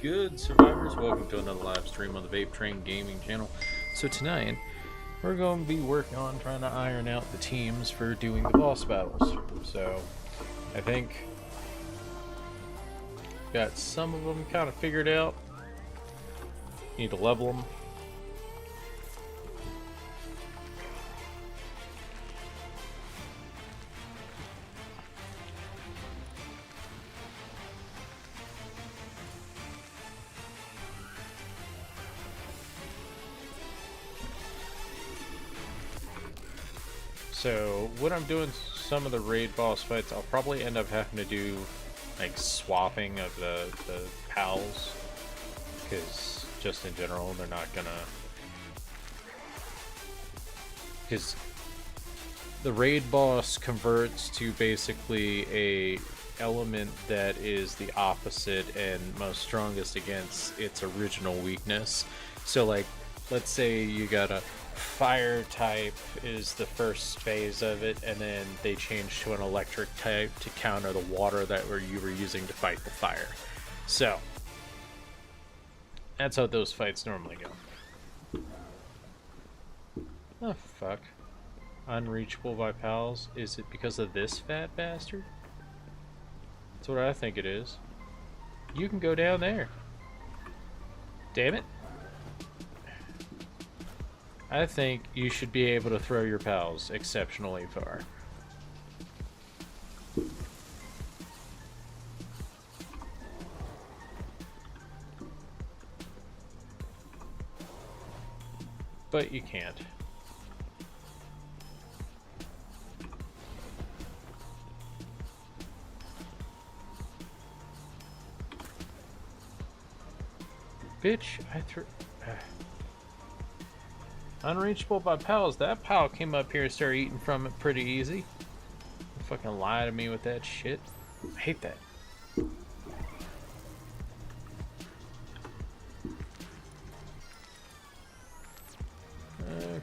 good, survivors? Welcome to another live stream on the VapeTrainGaming channel. So tonight, we're going to be working on trying to iron out the teams for doing the boss battles. So, I think got some of them kind of figured out. Need to level them. So, when I'm doing some of the raid boss fights, I'll probably end up having to do, like, swapping of the pals. Because, just in general, they're not gonna... Because the raid boss converts to basically a element that is the opposite and most strongest against its original weakness. So, like, let's say you got a fire type is the first phase of it, and then they change to an electric type to counter the water that you were using to fight the fire. So that's how those fights normally go. Oh fuck. Unreachable by pals. Is it because of this fat bastard? That's what I think it is. You can go down there. Damn it. I think you should be able to throw your pals exceptionally far. But you can't. Bitch, I threw... Unreachable by pals. That pal came up here and started eating from it pretty easy. Don't fucking lie to me with that shit. I hate that.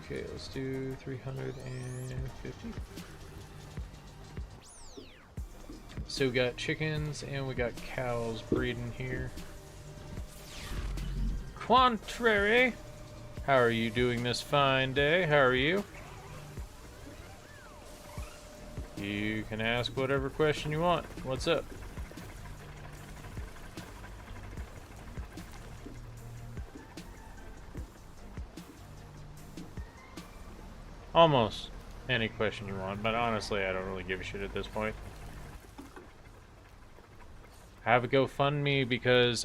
Okay, let's do 350. So we got chickens and we got cows breeding here. Contrary. How are you doing this fine day? How are you? You can ask whatever question you want. What's up? Almost any question you want, but honestly, I don't really give a shit at this point. I have a GoFundMe because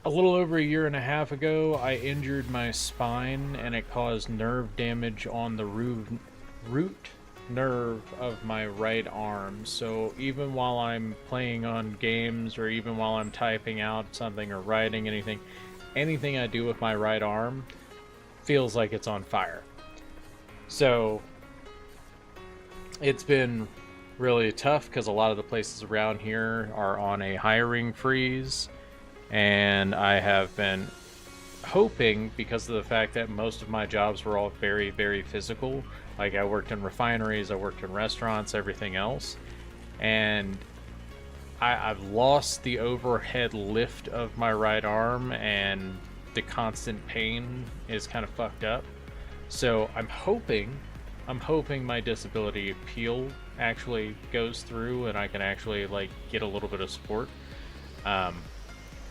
a little over a year and a half ago, I injured my spine and it caused nerve damage on the root nerve of my right arm. So even while I'm playing on games or even while I'm typing out something or writing anything I do with my right arm feels like it's on fire. So it's been really tough because a lot of the places around here are on a hiring freeze. And I have been hoping, because of the fact that most of my jobs were all very, very physical, like I worked in refineries, I worked in restaurants, everything else, and I've lost the overhead lift of my right arm, and the constant pain is kind of fucked up. So I'm hoping my disability appeal actually goes through and I can actually like get a little bit of support.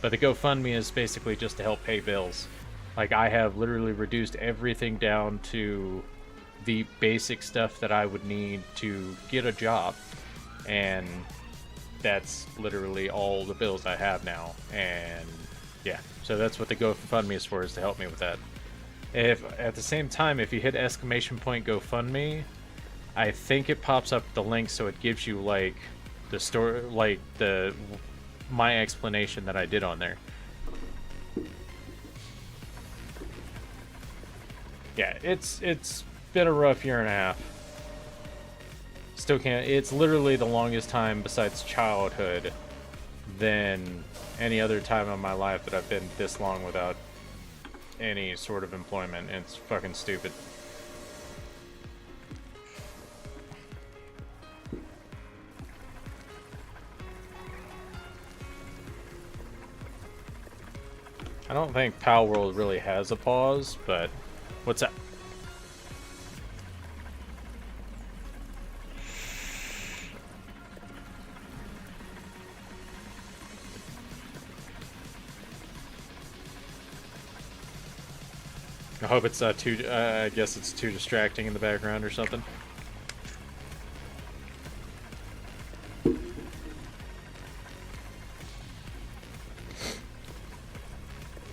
But the GoFundMe is basically just to help pay bills. Like, I have literally reduced everything down to the basic stuff that I would need to get a job. And that's literally all the bills I have now. And yeah, so that's what the GoFundMe is for, is to help me with that. If at the same time, if you hit ! GoFundMe, I think it pops up the link so it gives you like the story, like my explanation that I did on there. Yeah, it's been a rough year and a half. Still can't. It's literally the longest time besides childhood than any other time in my life that I've been this long without any sort of employment. It's fucking stupid. I don't think Palworld really has a pause, but what's up? I hope it's too. I guess it's too distracting in the background or something.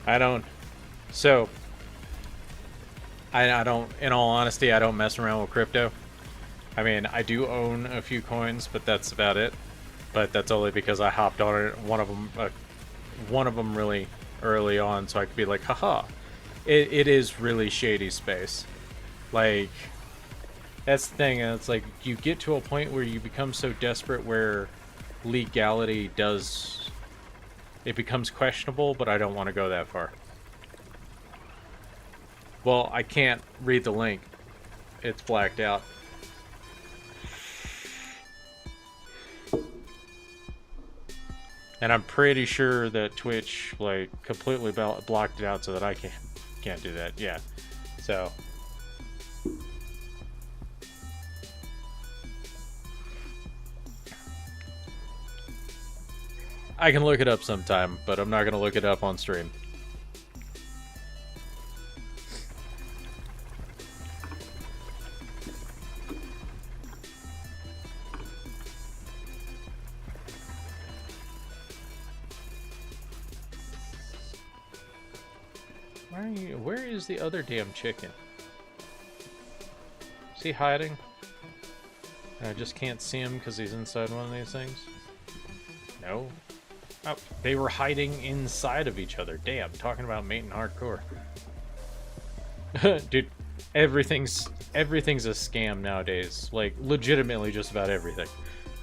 I don't. So. I don't. In all honesty, I don't mess around with crypto. I mean, I do own a few coins, but that's about it. But that's only because I hopped on it. One of them really early on, so I could be like, haha. It is really shady space. Like, that's the thing, and it's like, you get to a point where you become so desperate where legality does... It becomes questionable, but I don't want to go that far. Well, I can't read the link. It's blacked out. And I'm pretty sure that Twitch, like, completely blocked it out so that I can't do that. Yeah. So. I can look it up sometime, but I'm not going to look it up on stream. Where is the other damn chicken? Is he hiding? And I just can't see him because he's inside one of these things? No. Oh, they were hiding inside of each other. Damn, talking about mating hardcore. Dude, everything's a scam nowadays. Like, legitimately just about everything.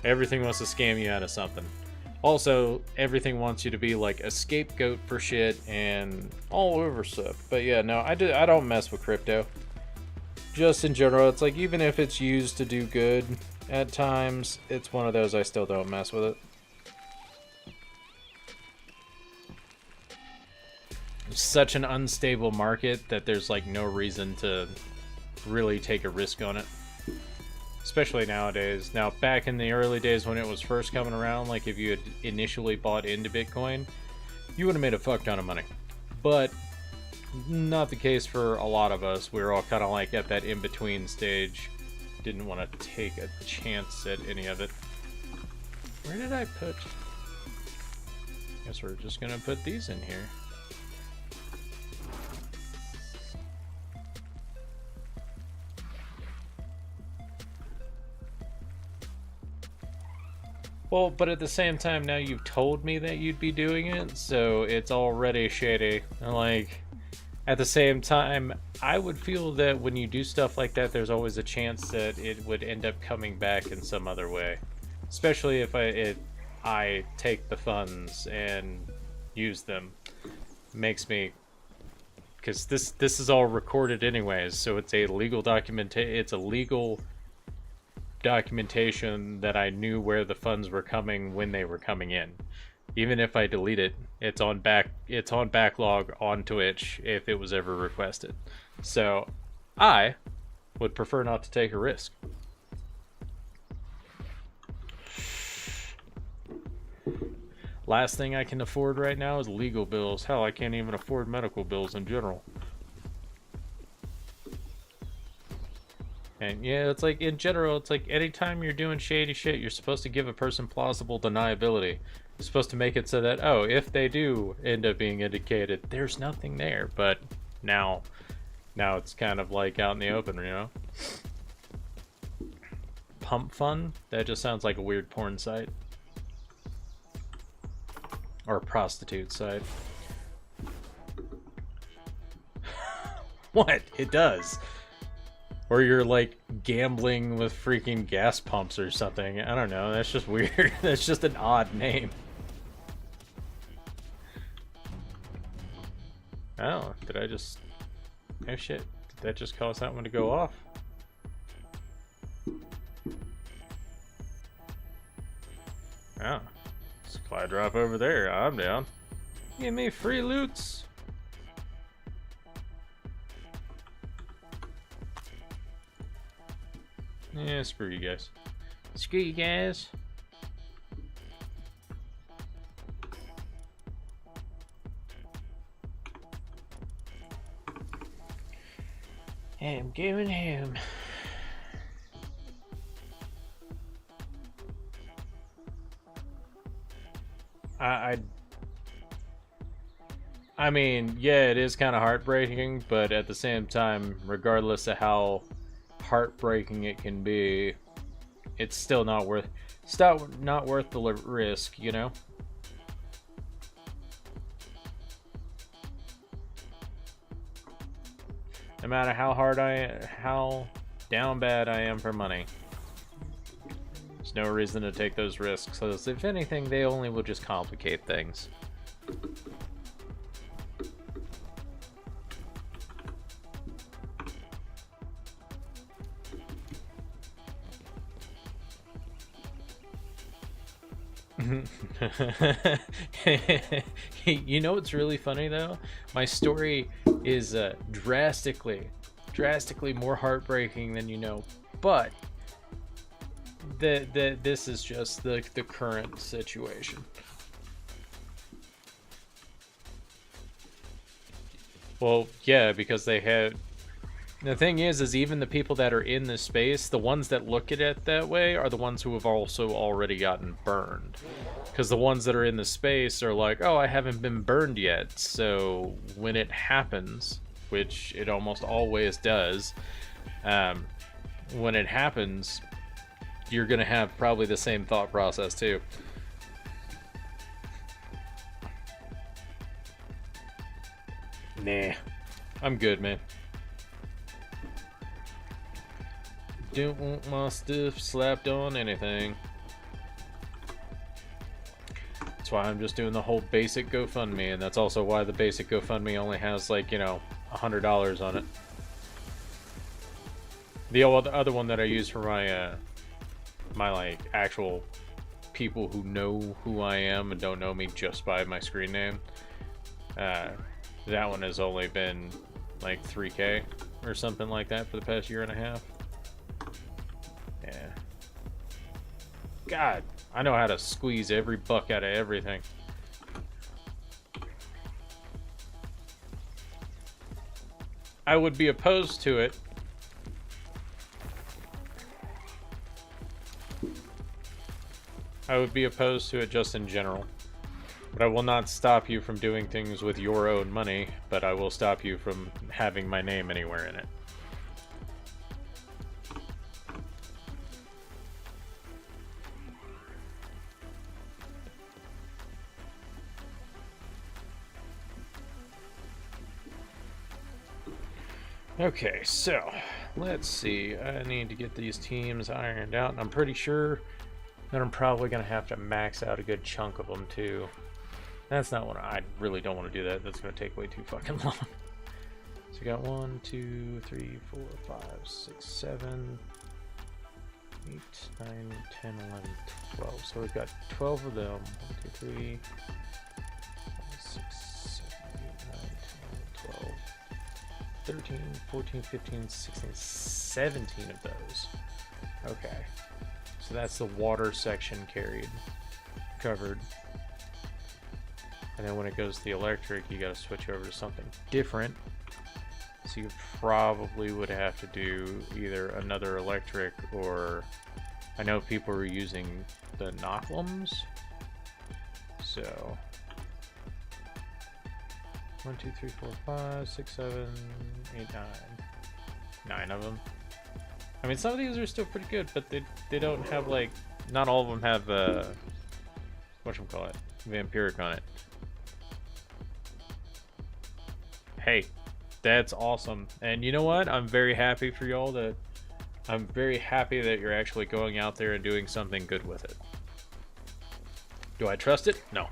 Everything wants to scam you out of something. Also, everything wants you to be like a scapegoat for shit and all over stuff. But yeah, no, I don't mess with crypto. Just in general, it's like, even if it's used to do good at times, it's one of those I still don't mess with it. It's such an unstable market that there's like no reason to really take a risk on it. Especially nowadays. Now, back in the early days when it was first coming around, like if you had initially bought into Bitcoin, you would have made a fuck ton of money. But not the case for a lot of us. We were all kind of like at that in-between stage. Didn't want to take a chance at any of it. Where did I put... Guess we're just gonna put these in here. Well, but at the same time, now you've told me that you'd be doing it, so it's already shady. Like, at the same time, I would feel that when you do stuff like that, there's always a chance that it would end up coming back in some other way. Especially if I take the funds and use them. Makes me... Because this is all recorded anyways, so it's a legal documentation that I knew where the funds were coming when they were coming in. Even if I delete it, it's on backlog on Twitch if it was ever requested. So I would prefer not to take a risk. Last thing I can afford right now is legal bills. Hell, I can't even afford medical bills in general. And yeah, it's like, in general, it's like anytime you're doing shady shit, you're supposed to give a person plausible deniability. You're supposed to make it so that, oh, if they do end up being indicated, there's nothing there. But now it's kind of like out in the open, you know? Pump Fun? That just sounds like a weird porn site. Or a prostitute site. What? It does. Or you're like gambling with freaking gas pumps or something. I don't know. That's just weird. That's just an odd name. Oh, did I just... Oh shit. Did that just cause that one to go off? Oh. Supply drop over there. I'm down. Give me free loots. Yeah, screw you guys. Screw you guys. I'm going home. I mean, yeah, it is kind of heartbreaking, but at the same time, regardless of how heartbreaking it can be, it's still not worth the risk, you know? No matter how down bad I am for money, there's no reason to take those risks. So if anything, they only will just complicate things. You know what's really funny though? My story is drastically more heartbreaking than you know, but this is just the current situation. Well, yeah, because they had. The thing is even the people that are in this space, the ones that look at it that way are the ones who have also already gotten burned. Because the ones that are in the space are like, oh, I haven't been burned yet. So when it happens, which it almost always does, when it happens, you're going to have probably the same thought process too. Nah, I'm good, man. Don't want my stuff slapped on anything. That's why I'm just doing the whole basic GoFundMe, and that's also why the basic GoFundMe only has, like, you know, $100 on it. The other one that I use for my my like actual people who know who I am and don't know me just by my screen name, that one has only been like 3K or something like that for the past year and a half. Yeah. God, I know how to squeeze every buck out of everything. I would be opposed to it. I would be opposed to it just in general. But I will not stop you from doing things with your own money, but I will stop you from having my name anywhere in it. Okay, so let's see. I need to get these teams ironed out, and I'm pretty sure that I'm probably going to have to max out a good chunk of them too. That's not what I really don't want to do that. That's going to take way too fucking long. So we got 1, 2, 3, 4, 5, 6, 7, 8, 9, 10, 11, 12. So we've got 12 of them. 1, 2, 3, 5, 6, 7, 8, 9, 10, 12. 13, 14, 15, 16, 17 of those. Okay. So that's the water section covered. And then when it goes to the electric, you gotta switch over to something different. So you probably would have to do either another electric, or I know people are using the Knocklums. So 1, 2, 3, 4, 5, 6, 7, 8, 9. 9 of them. I mean, some of these are still pretty good, but they don't have, like, not all of them have whatchamacallit, vampiric on it. Hey, that's awesome. And you know what? I'm very happy for y'all I'm very happy that you're actually going out there and doing something good with it. Do I trust it? No.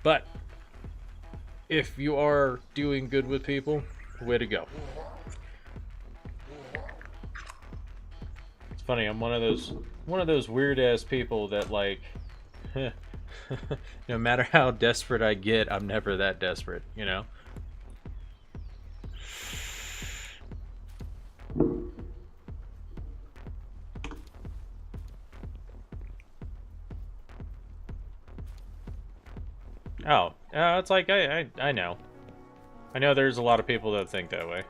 But if you are doing good with people, way to go. It's funny, I'm one of those weird ass people that, like, no matter how desperate I get, I'm never that desperate, you know? Oh, it's like, I know. I know there's a lot of people that think that way.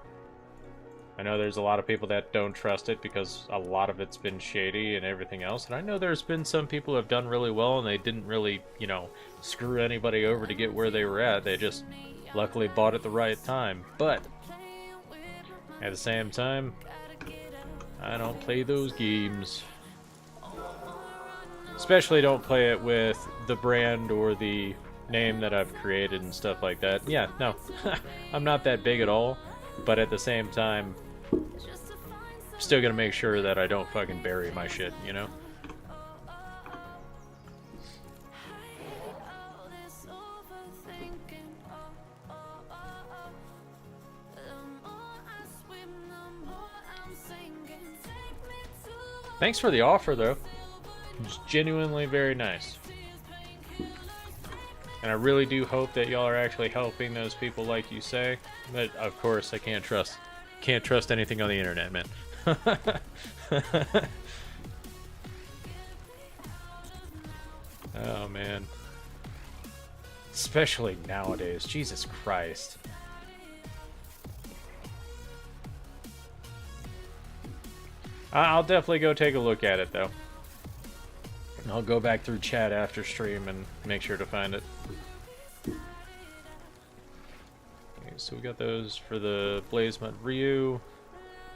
I know there's a lot of people that don't trust it because a lot of it's been shady and everything else. And I know there's been some people who have done really well and they didn't really, you know, screw anybody over to get where they were at. They just luckily bought at the right time. But at the same time, I don't play those games. Especially don't play it with the brand or the name that I've created and stuff like that. Yeah, no, I'm not that big at all, but at the same time, still gonna make sure that I don't fucking bury my shit, you know? Thanks for the offer, though. It's genuinely very nice. And I really do hope that y'all are actually helping those people like you say. But of course I can't trust anything on the internet, man. Oh man. Especially nowadays. Jesus Christ. I'll definitely go take a look at it though. I'll go back through chat after stream and make sure to find it. Okay, so we got those for the Blazemud Ryu.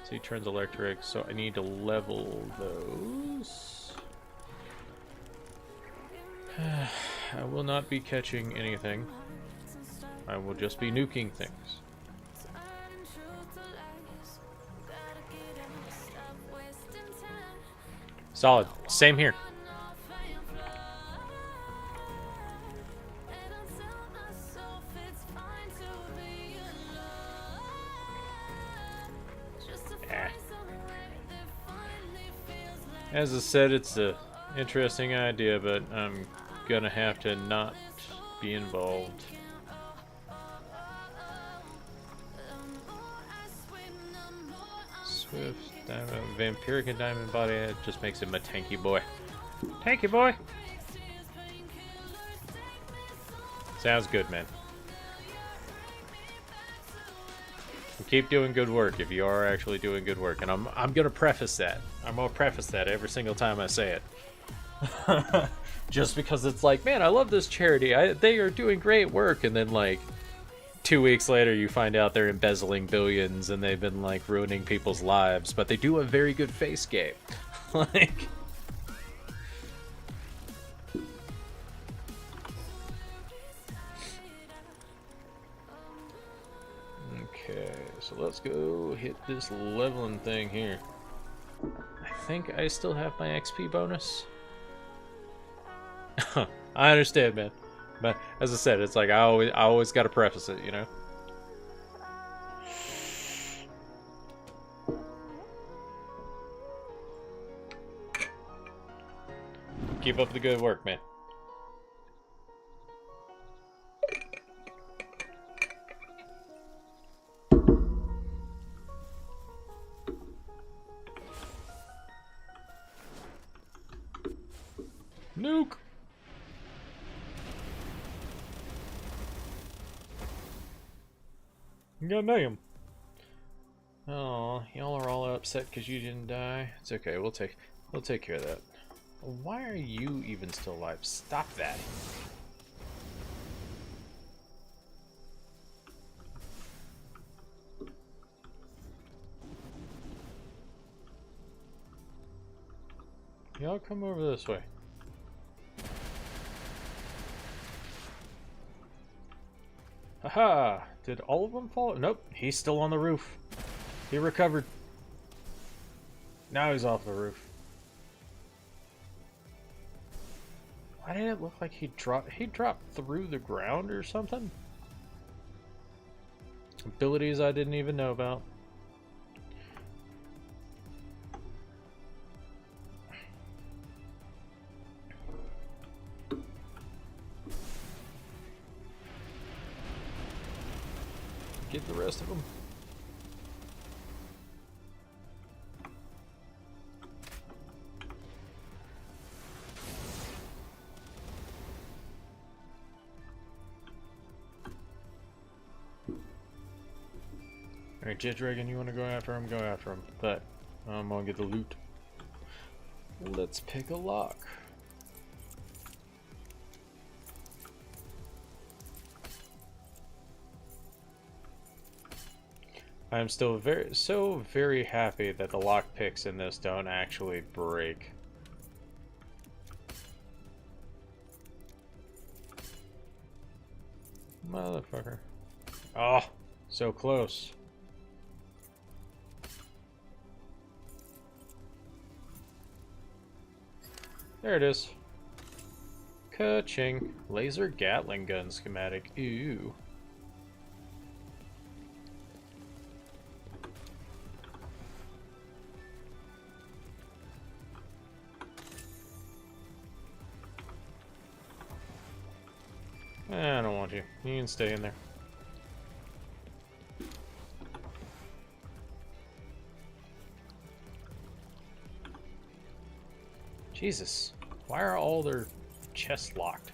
So he turns electric, so I need to level those. I will not be catching anything. I will just be nuking things. Solid. Same here. As I said, it's an interesting idea, but I'm gonna have to not be involved. Swift, diamond, vampiric and diamond body, it just makes him a tanky boy. Tanky boy! Sounds good, man. Keep doing good work if you are actually doing good work, and I'm gonna preface that. I'm gonna preface that every single time I say it. Just because it's like, man, I love this charity. They are doing great work, and then like 2 weeks later, you find out they're embezzling billions and they've been like ruining people's lives, but they do a very good face game. Like. Okay, so let's go hit this leveling thing here. I think I still have my XP bonus. I understand, man. But as I said, it's like I always got to preface it, you know. Keep up the good work, man. Nuke. God damn. Oh, y'all are all upset because you didn't die. It's okay. We'll take care of that. Why are you even still alive? Stop that. Y'all come over this way. Haha! Did all of them fall? Nope, he's still on the roof. He recovered. Now he's off the roof. Why did it look like he dropped through the ground or something? Abilities I didn't even know about. Get the rest of them. Alright, Jet Dragon, you want to go after him? Go after him. But I'm gonna get the loot. Let's pick a lock. I'm still very happy that the lock picks in this don't actually break. Motherfucker. Oh, so close. There it is. Ka-ching. Laser Gatling gun schematic. Ew. I don't want you. You can stay in there. Jesus. Why are all their chests locked?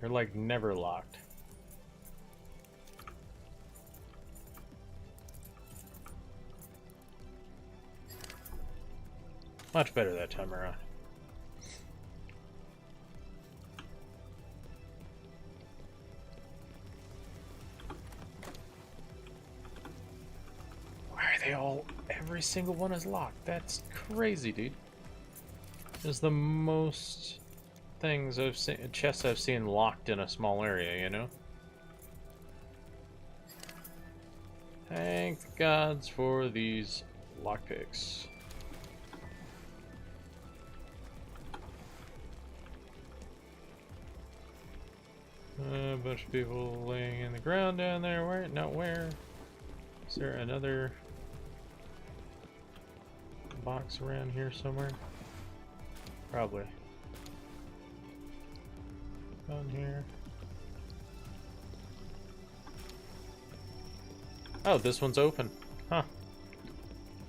They're like never locked. Much better that time around. Every single one is locked. That's crazy, dude. There's the most things I've seen, chests I've seen locked in a small area, you know? Thank the gods for these lockpicks. A bunch of people laying in the ground down there. Where? Not where. Is there another box around here somewhere? Probably. Down here. Oh, this one's open. Huh.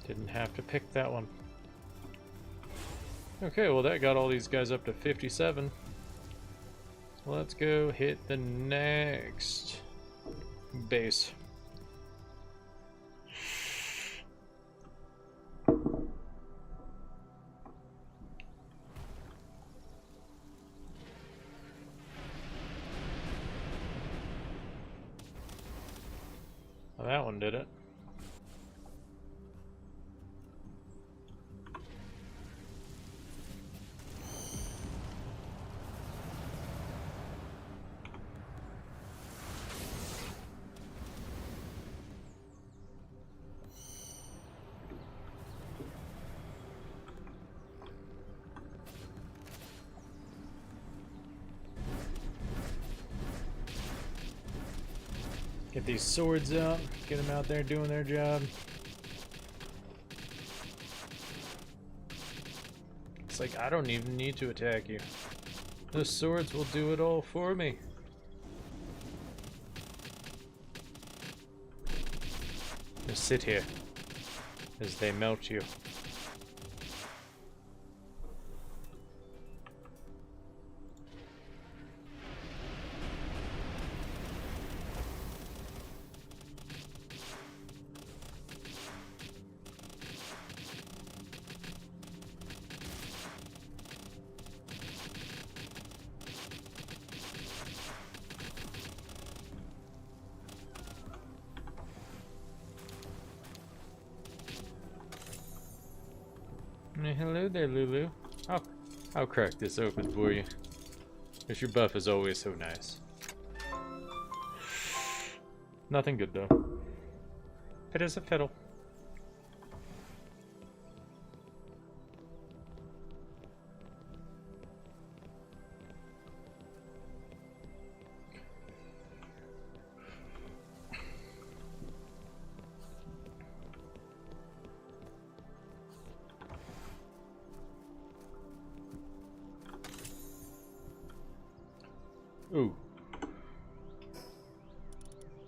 Didn't have to pick that one. Okay, well that got all these guys up to 57. Let's go hit the next base. Well, that one did it. Get these swords out, get them out there doing their job. It's like, I don't even need to attack you. The swords will do it all for me. Just sit here as they melt you. Hello there, Lulu. I'll crack this open for you. Because your buff is always so nice. Nothing good though. It is a fiddle. Ooh.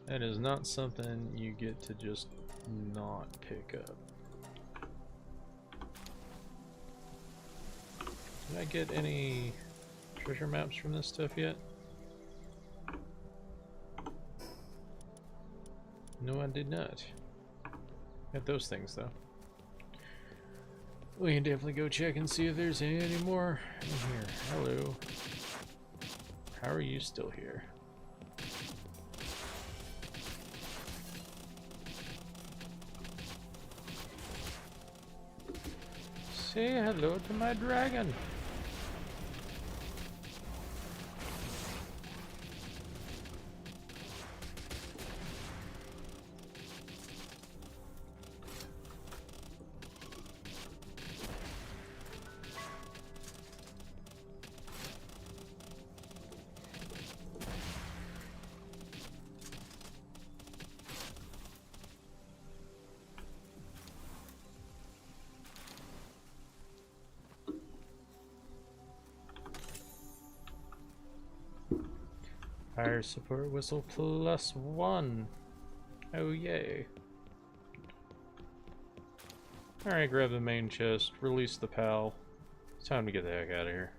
That is not something you get to just not pick up. Did I get any treasure maps from this stuff yet? No, I did not. Got those things, though. We can definitely go check and see if there's any more in here. Hello. How are you still here? Say hello to my dragon. Fire support whistle +1. Oh yay. Alright, grab the main chest, release the pal. It's time to get the heck out of here.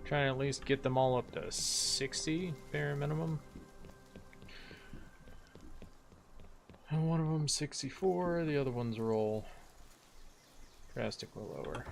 Trying to at least get them all up to 60, bare minimum. And one of them 64, the other ones are all drastically lower.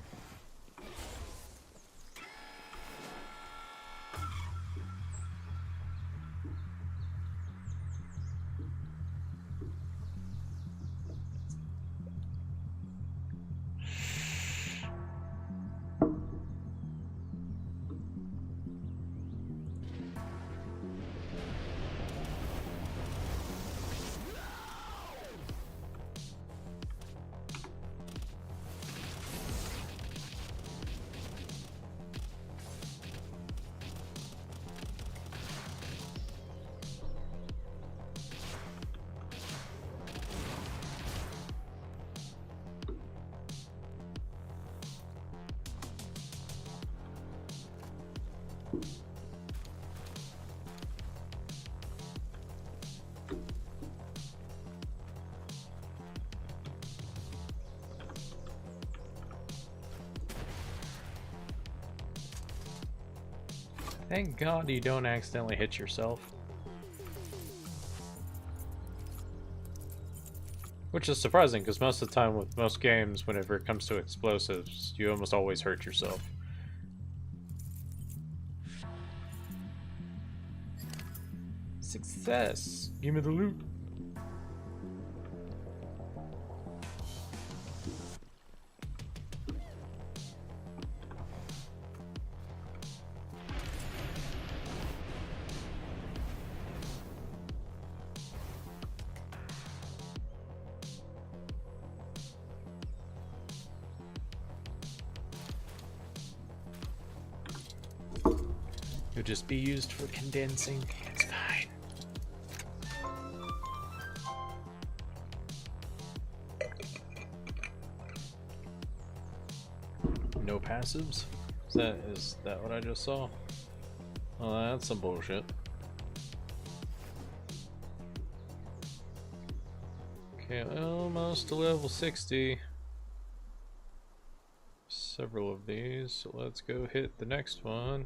Thank God you don't accidentally hit yourself. Which is surprising, because most of the time with most games, whenever it comes to explosives, you almost always hurt yourself. Success! Give me the loot! It'll just be used for condensing. It's fine. No passives? Is that what I just saw? Oh, that's some bullshit. Okay, almost to level 60. Several of these, so let's go hit the next one.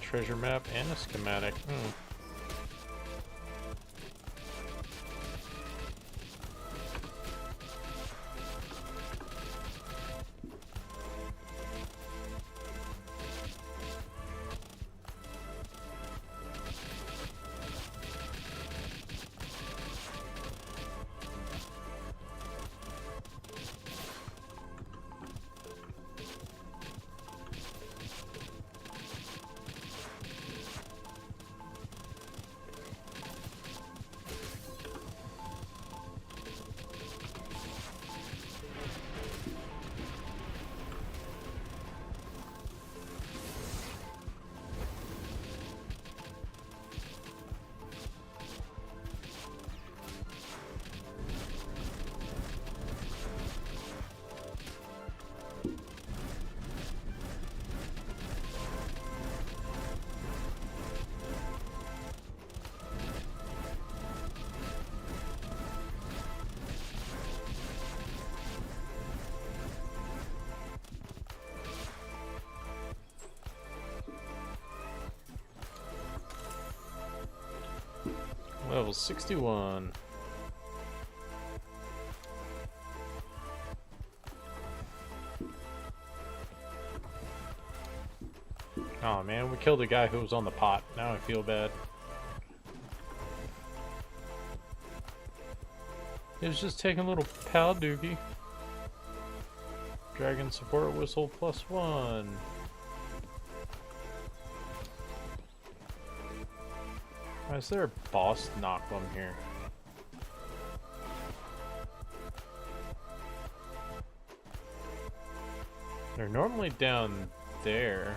treasure map and a schematic. Level 61. Oh man, we killed the guy who was on the pot. Now I feel bad. He was just taking a little pal doogie. Dragon support whistle +1. Why is there a boss knockbum here? They're normally down there.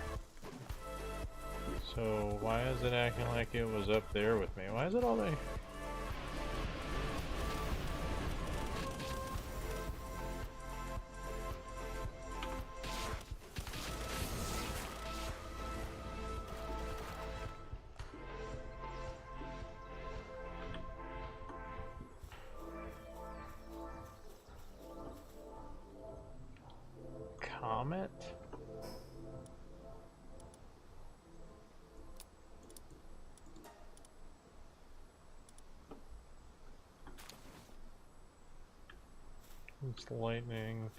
So why is it acting like it was up there with me? Why is it all there? Comet? It's lightning.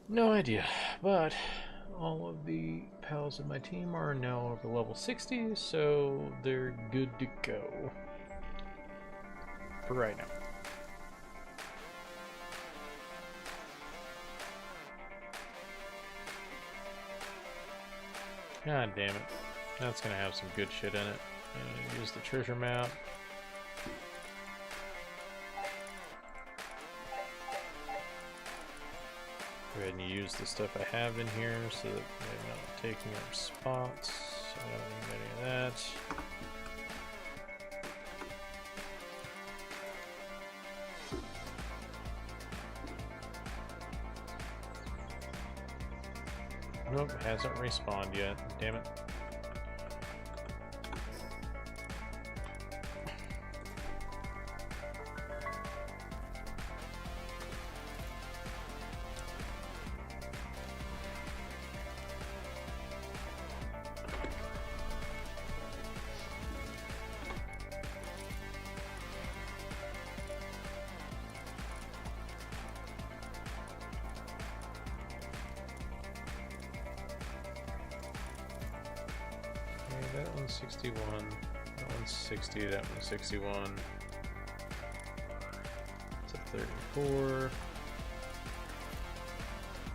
No idea, but all of the pals of my team are now over level 60, so they're good to go. For right now. God damn it. That's gonna have some good shit in it. Use the treasure map. Go ahead and use the stuff I have in here so that they're not taking up spots. I don't need any of that. Nope, hasn't respawned yet. Damn it. That one's 61, that one's 60, that one's 61. It's a 34,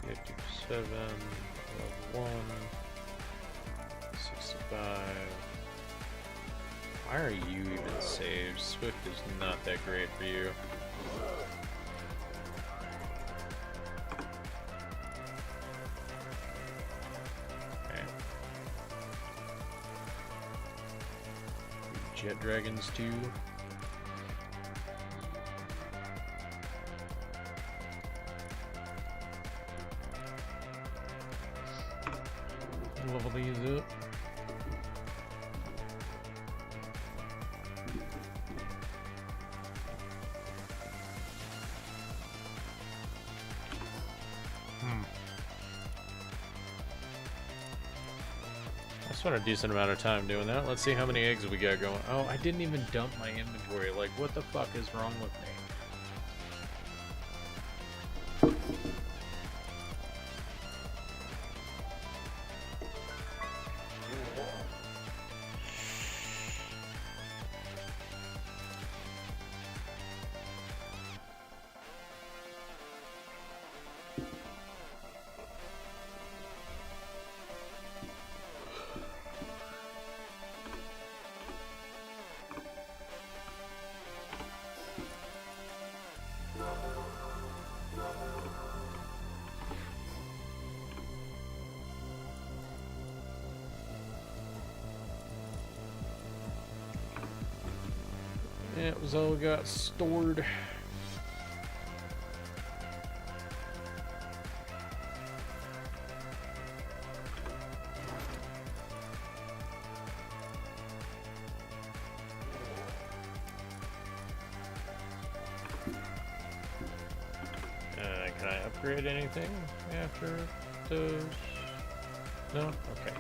57, level 1, 65. Why are you even saved? Swift is not that great for you. Jet dragons too. Level these up. Spent a decent amount of time doing that. Let's see how many eggs we got going. Oh, I didn't even dump my inventory. Like, what the fuck is wrong with me? It was all got stored. Can I upgrade anything after those? No? Okay.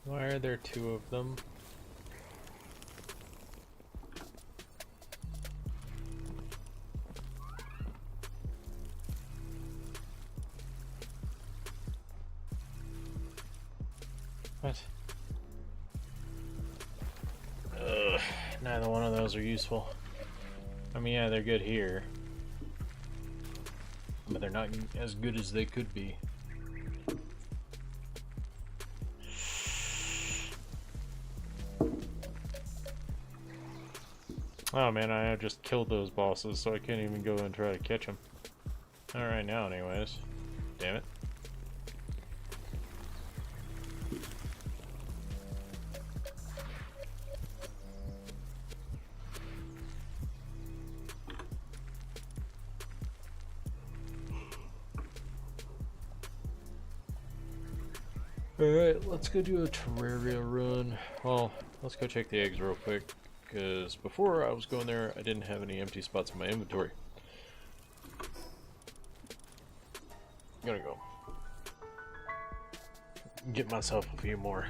Why are there two of them? What? Ugh, neither one of those are useful. I mean, yeah, they're good here, but they're not as good as they could be. Oh man, I just killed those bosses, so I can't even go and try to catch them. Alright now anyways. Damn it. Alright, let's go do a Terraria run. Well, let's go check the eggs real quick. Because before I was going there, I didn't have any empty spots in my inventory. I'm gonna go get myself a few more.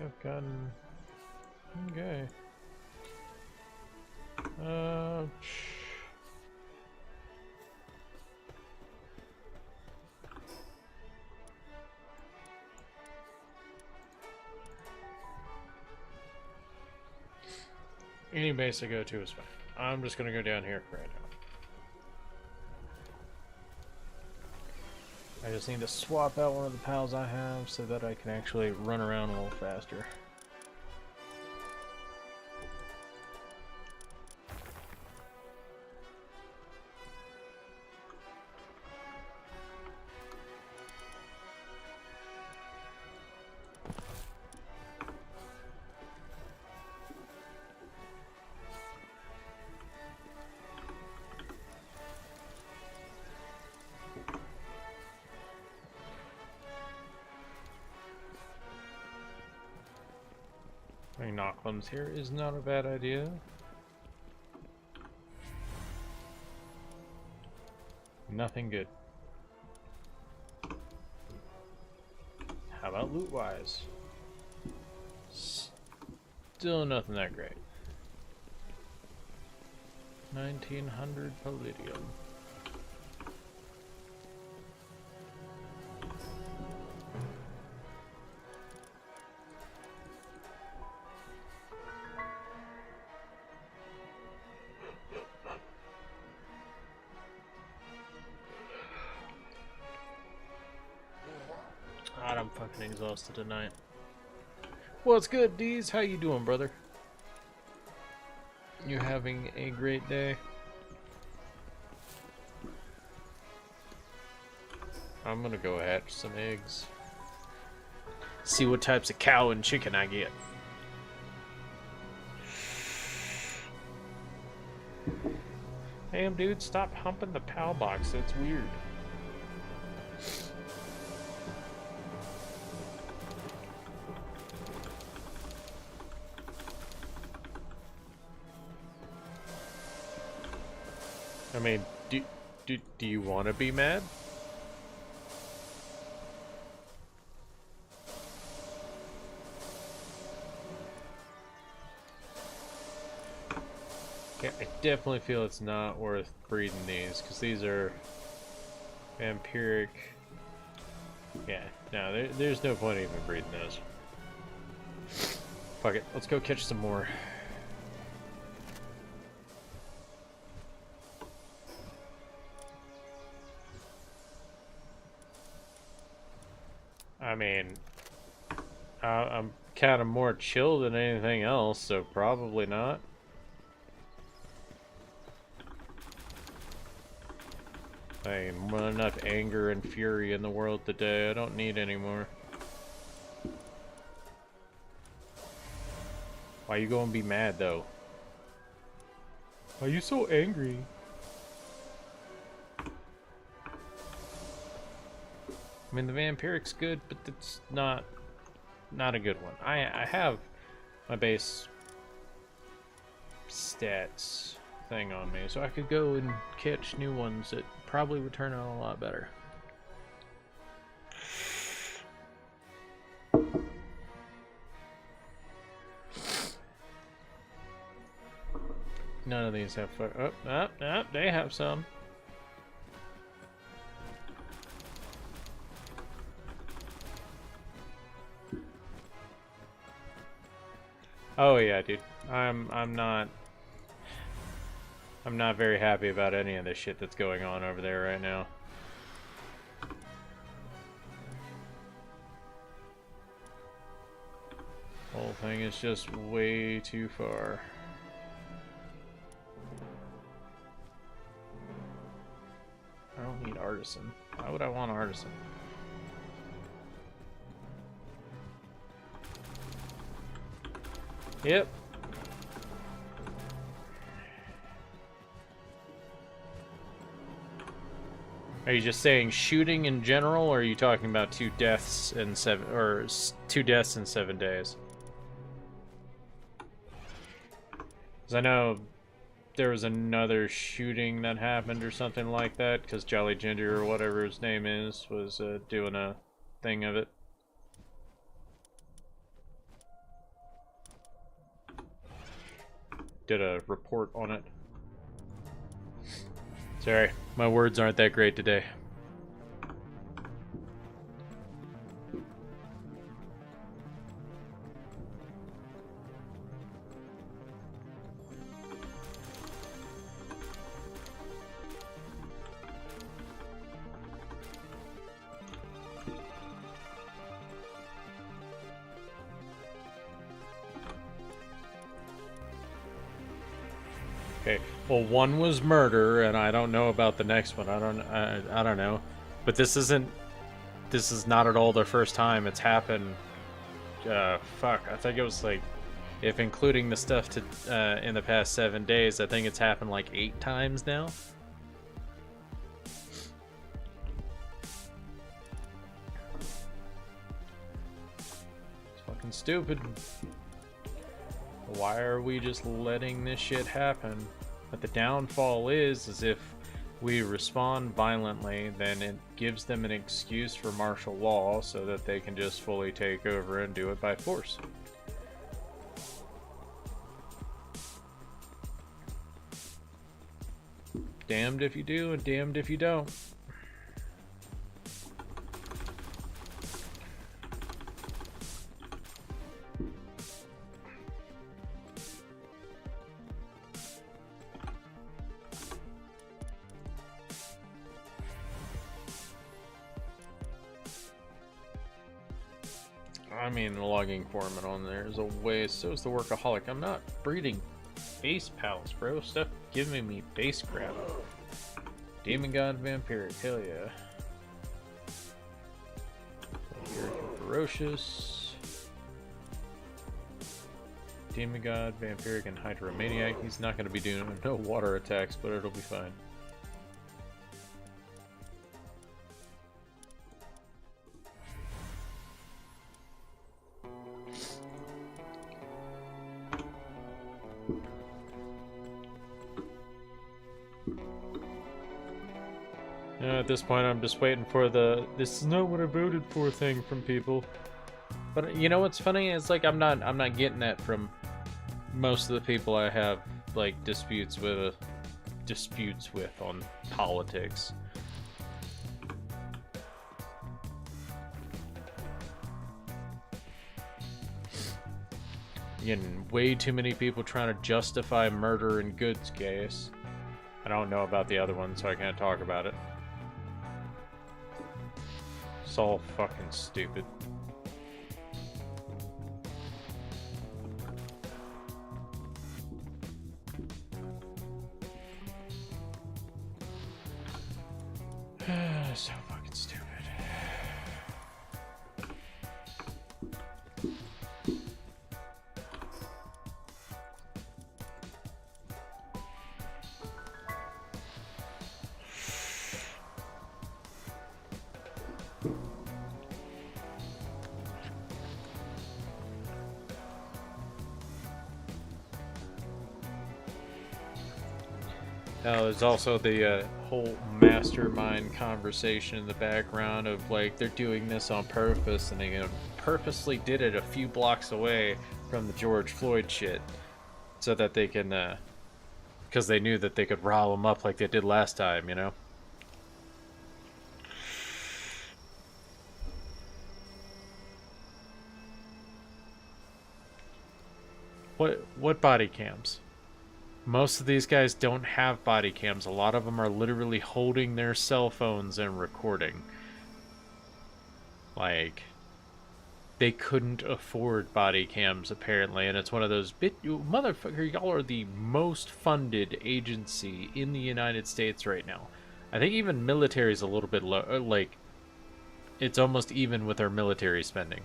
I've gotten... Okay. Any base I go to is fine. I'm just gonna go down here right now. I just need to swap out one of the pals I have so that I can actually run around a little faster. Knocklimbs here is not a bad idea. Nothing good. How about loot-wise? Still nothing that great. 1900 palladium. God, I'm fucking exhausted tonight. What's good, Deez? How you doing, brother? You having a great day? I'm gonna go hatch some eggs. See what types of cow and chicken I get. Damn, dude, stop humping the PAL box. That's weird. I mean, do you want to be mad? Yeah, I definitely feel it's not worth breeding these, because these are vampiric. Yeah, no, there's no point even breeding those. Fuck it, let's go catch some more. I mean, I'm kind of more chill than anything else, so probably not. I mean, more enough anger and fury in the world today. I don't need any more. Why you gonna be mad, though? Why are you so angry? I mean, the vampiric's good, but it's not a good one. I have my base stats thing on me, so I could go and catch new ones that probably would turn out a lot better. None of these have they have some. Oh yeah, dude. I'm not very happy about any of this shit that's going on over there right now. Whole thing is just way too far. I don't need artisan. Why would I want artisan? Yep. Are you just saying shooting in general, or are you talking about 2 deaths in 7 days? Because I know there was another shooting that happened or something like that, because Jolly Ginger or whatever his name is was doing a thing of it. Did a report on it. Sorry, my words aren't that great today. Okay, well, one was murder, and I don't know about the next one. I don't know. But this is not at all their first time. It's happened, fuck, I think it was like, if including the stuff to, in the past 7 days, I think it's happened like 8 times now. It's fucking stupid. Why are we just letting this shit happen? But the downfall is if we respond violently, then it gives them an excuse for martial law so that they can just fully take over and do it by force. Damned if you do and damned if you don't. I mean, the logging foreman on there is a waste. So is the workaholic. I'm not breeding base pals, bro. Stop giving me base crap. Demon God Vampiric. Hell yeah. Ferocious. Demon God, Vampiric, and Hydromaniac. He's not going to be doing no water attacks, but it'll be fine. At this point, I'm just waiting for the "this is not what I voted for" thing from people. But you know what's funny? It's like I'm not getting that from most of the people I have like disputes with on politics. Getting way too many people trying to justify murder in goods case. I don't know about the other one, so I can't talk about it. It's all fucking stupid. So fucking stupid. There's also the whole mastermind conversation in the background of like they're doing this on purpose, and they purposely did it a few blocks away from the George Floyd shit so that they can because they knew that they could rile them up like they did last time, you know. What body cams? Most of these guys don't have body cams. A lot of them are literally holding their cell phones and recording. Like, they couldn't afford body cams, apparently, and it's one of those motherfucker, y'all are the most funded agency in the United States right now. I think even military's a little bit low, like, it's almost even with our military spending.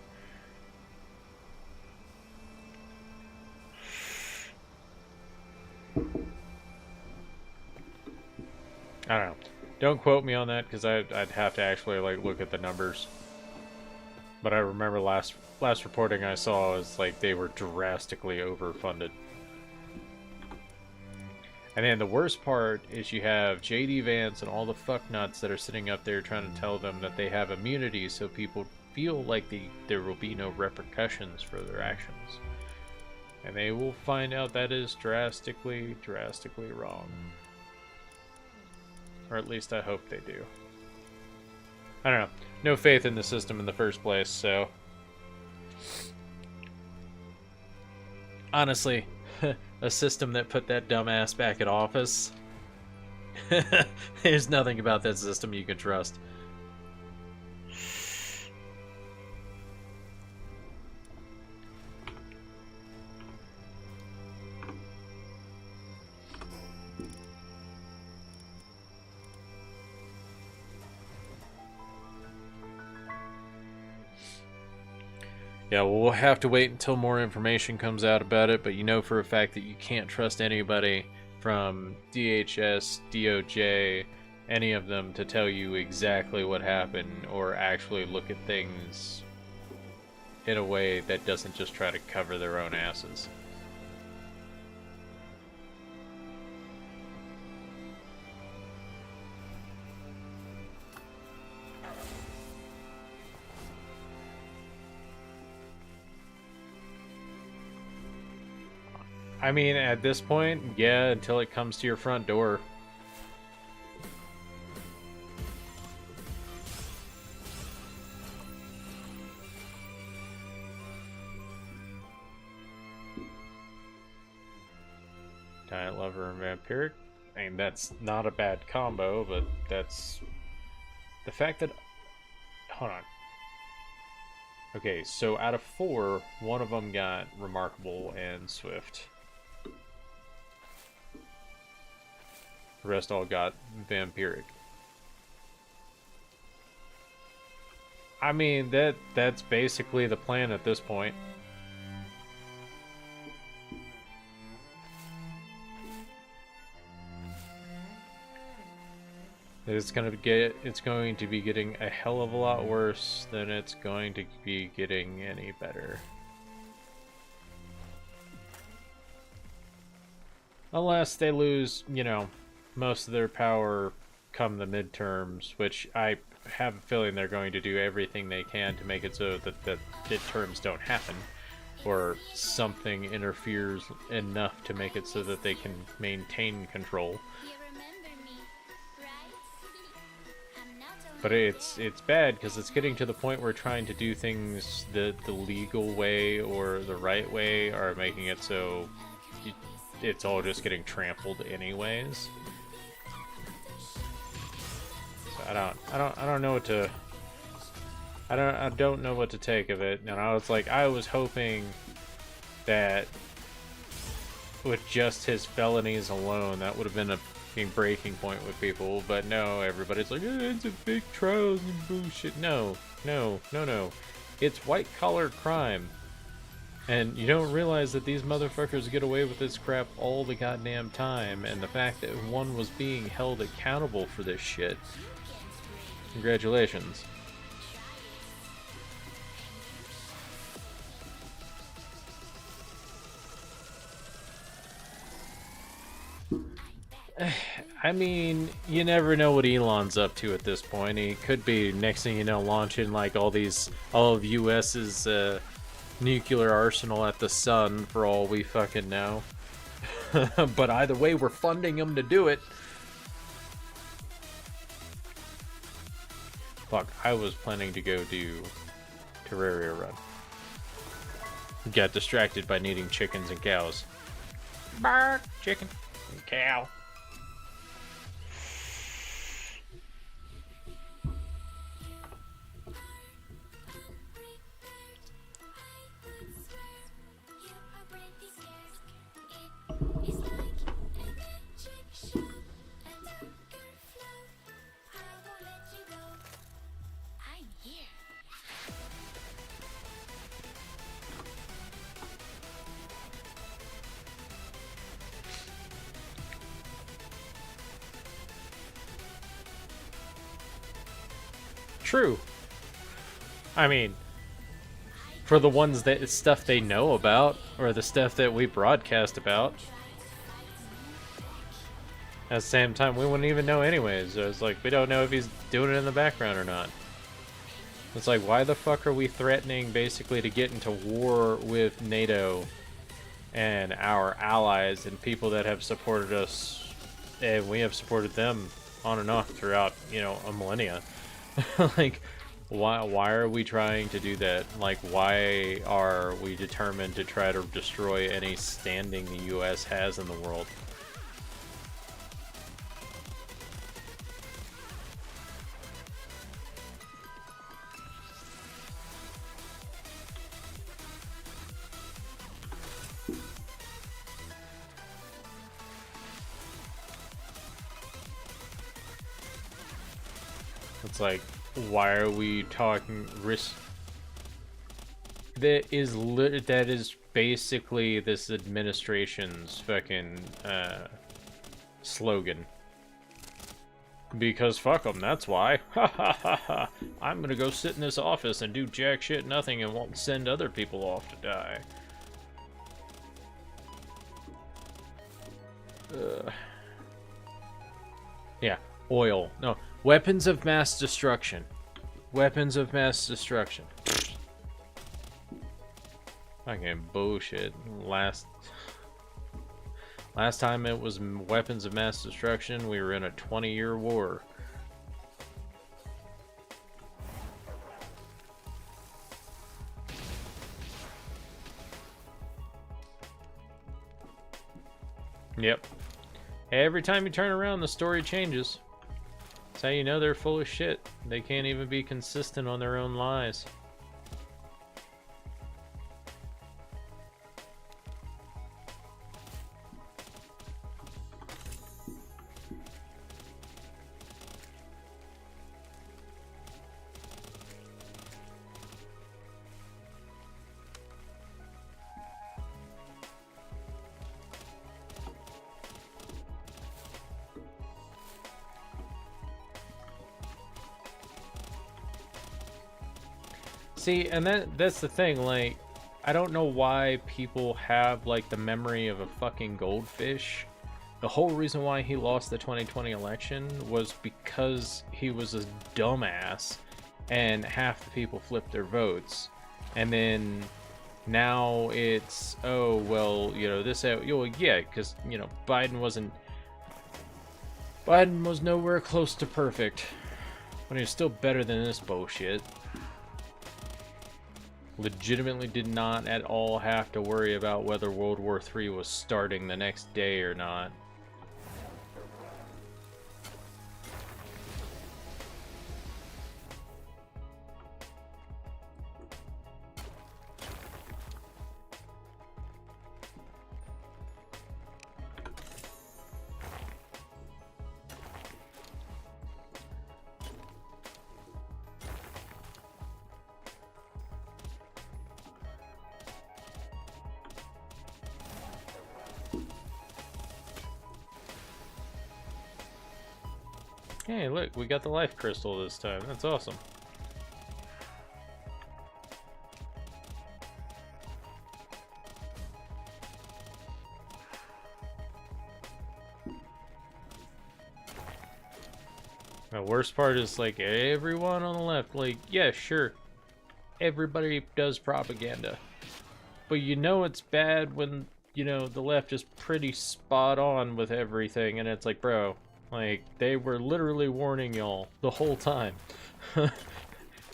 I don't know. Don't quote me on that, because I'd have to actually like look at the numbers. But I remember last reporting I saw was like they were drastically overfunded. And then the worst part is you have JD Vance and all the fucknuts that are sitting up there trying to tell them that they have immunity, so people feel like there will be no repercussions for their actions. And they will find out that is drastically, drastically wrong. Or at least I hope they do. I don't know. No faith in the system in the first place, so... Honestly, a system that put that dumbass back in office... There's nothing about that system you can trust. Yeah, well, we'll have to wait until more information comes out about it, but you know for a fact that you can't trust anybody from DHS, DOJ, any of them to tell you exactly what happened or actually look at things in a way that doesn't just try to cover their own asses. I mean, at this point, yeah, until it comes to your front door. Giant Lover and Vampiric. I mean, that's not a bad combo, but that's... The fact that... Hold on. Okay, so out of 4, one of them got Remarkable and Swift. The rest all got Vampiric. I mean, that's basically the plan at this point. It's going to be getting a hell of a lot worse than it's going to be getting any better. Unless they lose, you know, most of their power come the midterms, which I have a feeling they're going to do everything they can to make it so that the midterms don't happen, or something interferes enough to make it so that they can maintain control. But it's bad because it's getting to the point where trying to do things the legal way or the right way are making it so it's all just getting trampled anyways. So I don't know what to I don't know what to take of it. And I was hoping that with just his felonies alone that would have been a breaking point with people, but no, everybody's like, it's a big trials and bullshit. No. It's white-collar crime. And you don't realize that these motherfuckers get away with this crap all the goddamn time, and the fact that one was being held accountable for this shit. Congratulations. I mean, you never know what Elon's up to at this point. He could be, next thing you know, launching like all of US's nuclear arsenal at the sun for all we fucking know. But either way, we're funding him to do it. Fuck, I was planning to go do Terraria Run. Got distracted by needing chickens and cows. Bark, chicken and cow. True. I mean, for the ones that stuff they know about, or the stuff that we broadcast about. At the same time, we wouldn't even know anyways. So it's like, we don't know if he's doing it in the background or not. It's like, why the fuck are we threatening basically to get into war with NATO and our allies and people that have supported us, and we have supported them on and off throughout, you know, a millennia? Like, why are we trying to do that? Like, why are we determined to try to destroy any standing the U.S. has in the world? It's like, why are we talking risk? that is basically this administration's fucking slogan. Because fuck them, that's why. Ha ha ha ha. I'm gonna go sit in this office and do jack shit nothing and won't send other people off to die. Yeah, oil. No, weapons of mass destruction. Weapons of mass destruction. Fucking bullshit. Last time it was weapons of mass destruction, we were in a 20-year war. Yep. Every time you turn around, the story changes. That's how you know they're full of shit. They can't even be consistent on their own lies. See, and that's the thing, like, I don't know why people have, like, the memory of a fucking goldfish. The whole reason why he lost the 2020 election was because he was a dumbass and half the people flipped their votes. And then now it's, oh, well, you know, this, well, yeah, because, you know, Biden was nowhere close to perfect, but he was still better than this bullshit. Legitimately did not at all have to worry about whether World War III was starting the next day or not. Hey, look, we got the life crystal this time. That's awesome. The worst part is, like, everyone on the left, like, yeah, sure, everybody does propaganda. But you know it's bad when, you know, the left is pretty spot on with everything, and it's like, bro, like, they were literally warning y'all the whole time.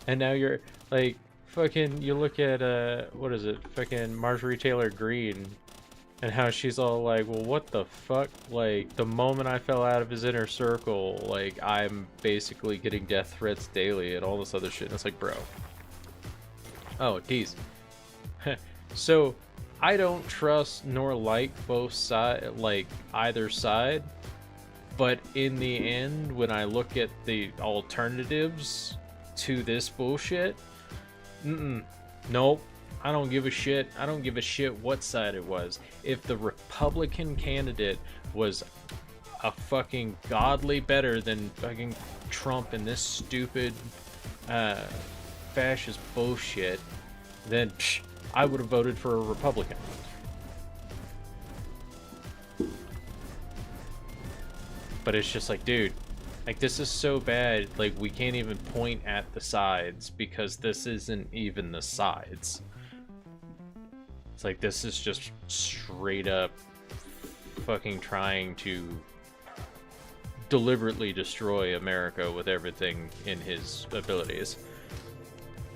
And now you're, like, fucking, you look at, what is it, fucking Marjorie Taylor Greene, and how she's all like, well, what the fuck? Like, the moment I fell out of his inner circle, like, I'm basically getting death threats daily and all this other shit. And it's like, bro. Oh, geez. So, I don't trust nor like both sides, like, either side. But in the end, when I look at the alternatives to this bullshit, nope, I don't give a shit. I don't give a shit what side it was. If the Republican candidate was a fucking godly better than fucking Trump and this stupid fascist bullshit, then I would have voted for a Republican. But it's just like, dude, like, this is so bad, like, we can't even point at the sides because this isn't even the sides. It's like, this is just straight up fucking trying to deliberately destroy America with everything in his abilities,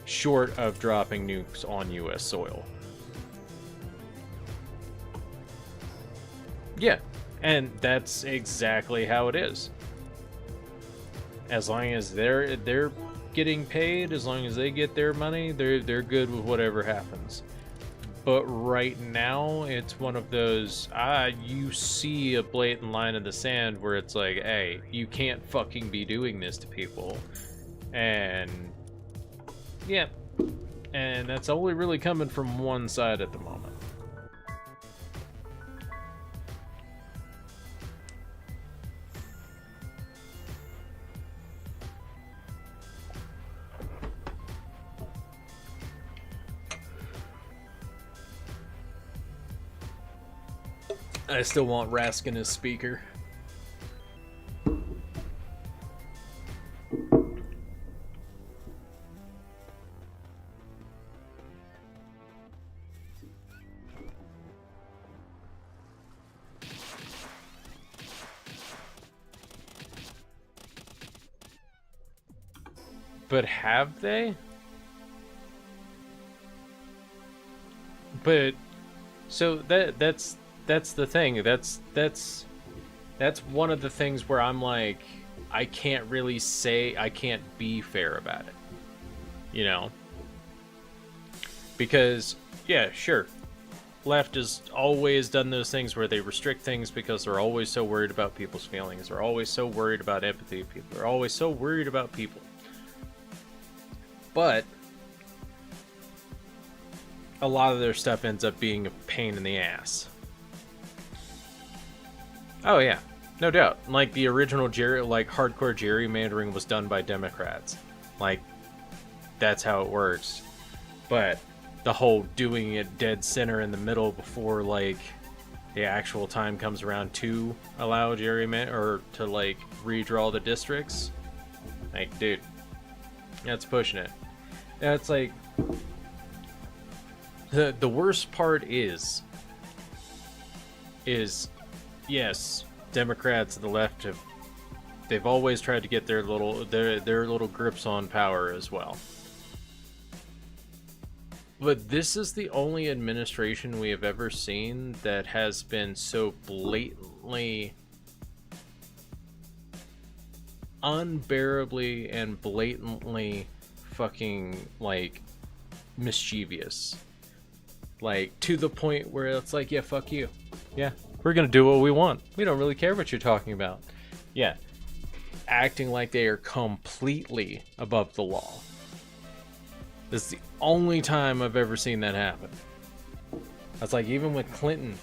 short of dropping nukes on US soil. Yeah. And that's exactly how it is. As long as they're getting paid, as long as they get their money, they're good with whatever happens. But right now, it's one of those, you see a blatant line in the sand where it's like, hey, you can't fucking be doing this to people. And yeah, And that's only really coming from one side at the moment. I still want Raskin as speaker. But have they? But so that's the thing. That's one of the things where I'm like, I can't really say, I can't be fair about it. You know? Because yeah, sure. Left has always done those things where they restrict things because they're always so worried about people's feelings. They're always so worried about empathy of people. They're always so worried about people. But a lot of their stuff ends up being a pain in the ass. Oh yeah, no doubt. Like the original hardcore gerrymandering was done by Democrats. Like, that's how it works. But the whole doing it dead center in the middle before like the actual time comes around to allow gerrymander or to like redraw the districts, like, dude, that's pushing it. That's like the worst part is yes, Democrats and the left they've always tried to get their little grips on power as well. But this is the only administration we have ever seen that has been so blatantly, unbearably and blatantly fucking like mischievous, like to the point where it's like, yeah, fuck you, yeah, we're gonna do what we want, we don't really care what you're talking about. Yeah, acting like they are completely above the law. This is the only time I've ever seen that happen. That's like even with Clinton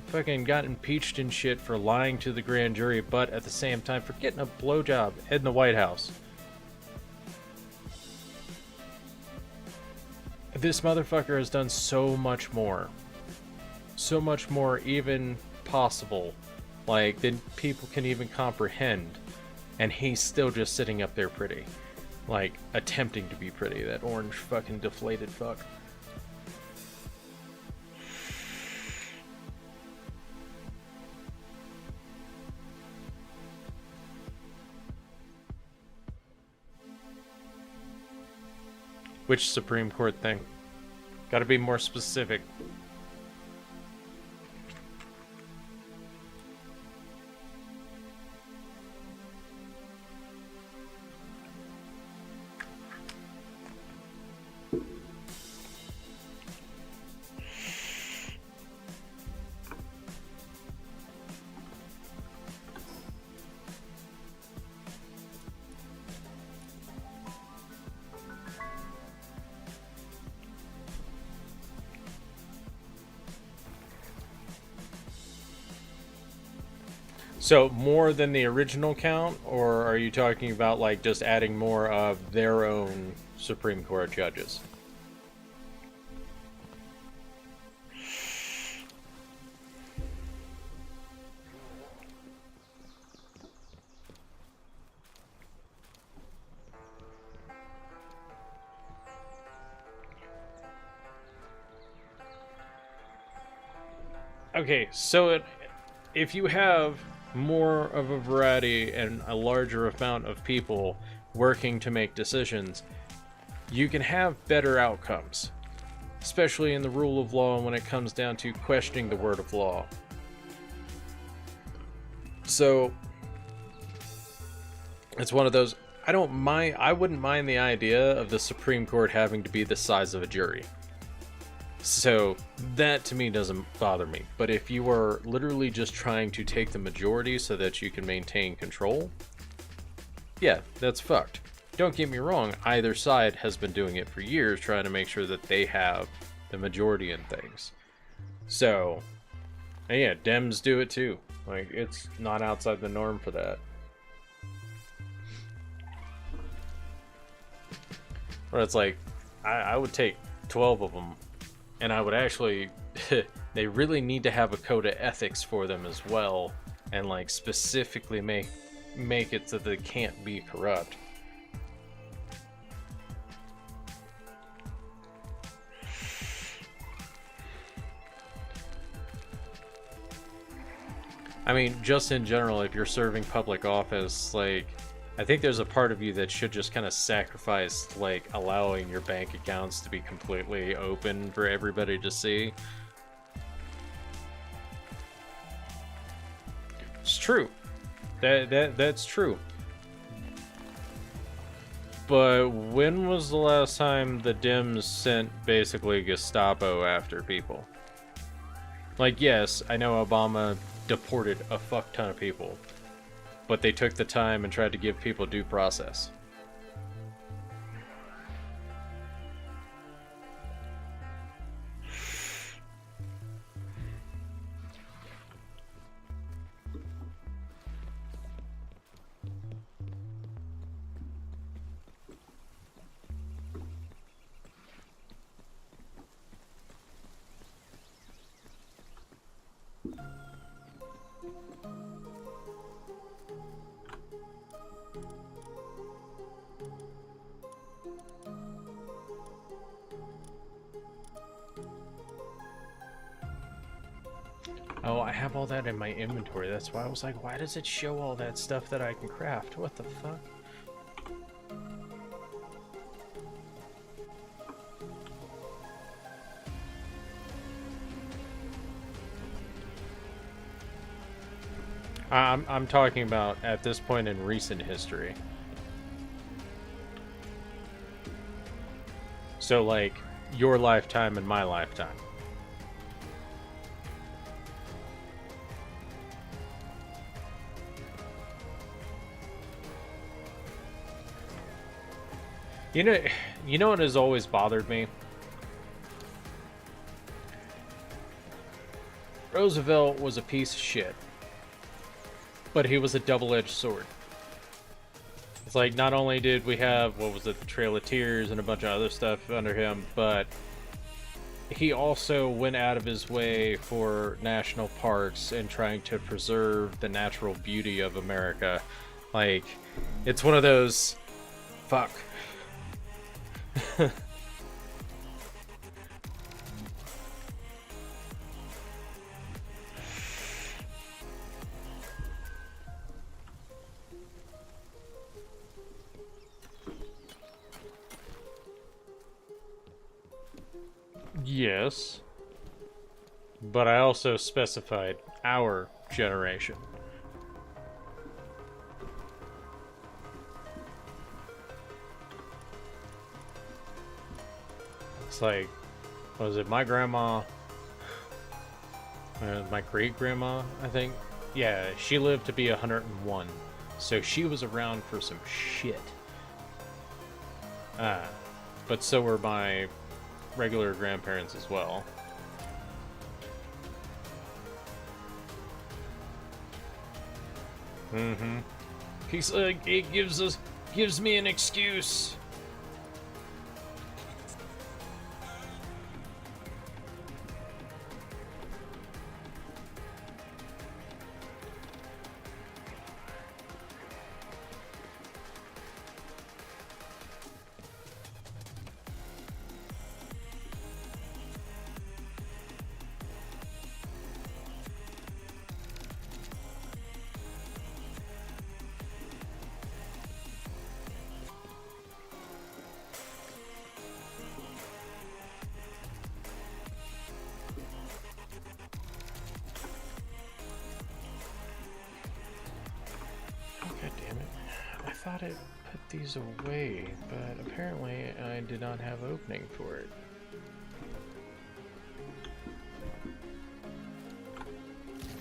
fucking got impeached and shit for lying to the grand jury, but at the same time for getting a blowjob in the White House. This motherfucker has done so much more even possible, like, than people can even comprehend, and he's still just sitting up there pretty, like, attempting to be pretty, that orange fucking deflated fuck. Which Supreme Court thing? Gotta be more specific. So more than the original count, or are you talking about like just adding more of their own Supreme Court judges? Okay, so if you have more of a variety and a larger amount of people working to make decisions, you can have better outcomes, especially in the rule of law when it comes down to questioning the word of law. So it's one of those, I wouldn't mind the idea of the Supreme Court having to be the size of a jury. So that to me doesn't bother me. But if you are literally just trying to take the majority so that you can maintain control, yeah, that's fucked. Don't get me wrong, either side has been doing it for years, trying to make sure that they have the majority in things. So, and yeah, Dems do it too. Like, it's not outside the norm for that. But it's like, I would take 12 of them, and I would actually, they really need to have a code of ethics for them as well, and like specifically make it so they can't be corrupt. I mean, just in general, if you're serving public office, like, I think there's a part of you that should just kind of sacrifice, like, allowing your bank accounts to be completely open for everybody to see. It's true. That's true. But when was the last time the Dems sent basically Gestapo after people? Like, yes, I know Obama deported a fuck ton of people, but they took the time and tried to give people due process. Oh, I have all that in my inventory. That's why I was like, why does it show all that stuff that I can craft? What the fuck? I'm talking about at this point in recent history. So, like, your lifetime and my lifetime. You know what has always bothered me? Roosevelt was a piece of shit, but he was a double-edged sword. It's like, not only did we have, what was it, the Trail of Tears and a bunch of other stuff under him, but he also went out of his way for national parks and trying to preserve the natural beauty of America. Like, it's one of those, fuck. Yes, but I also specified our generation. It's like, what was it, my grandma, my great-grandma, I think? Yeah, she lived to be 101, so she was around for some shit. But so were my regular grandparents as well. Mm-hmm. He's like, it gives me an excuse. I thought it put these away, but apparently I did not have opening for it.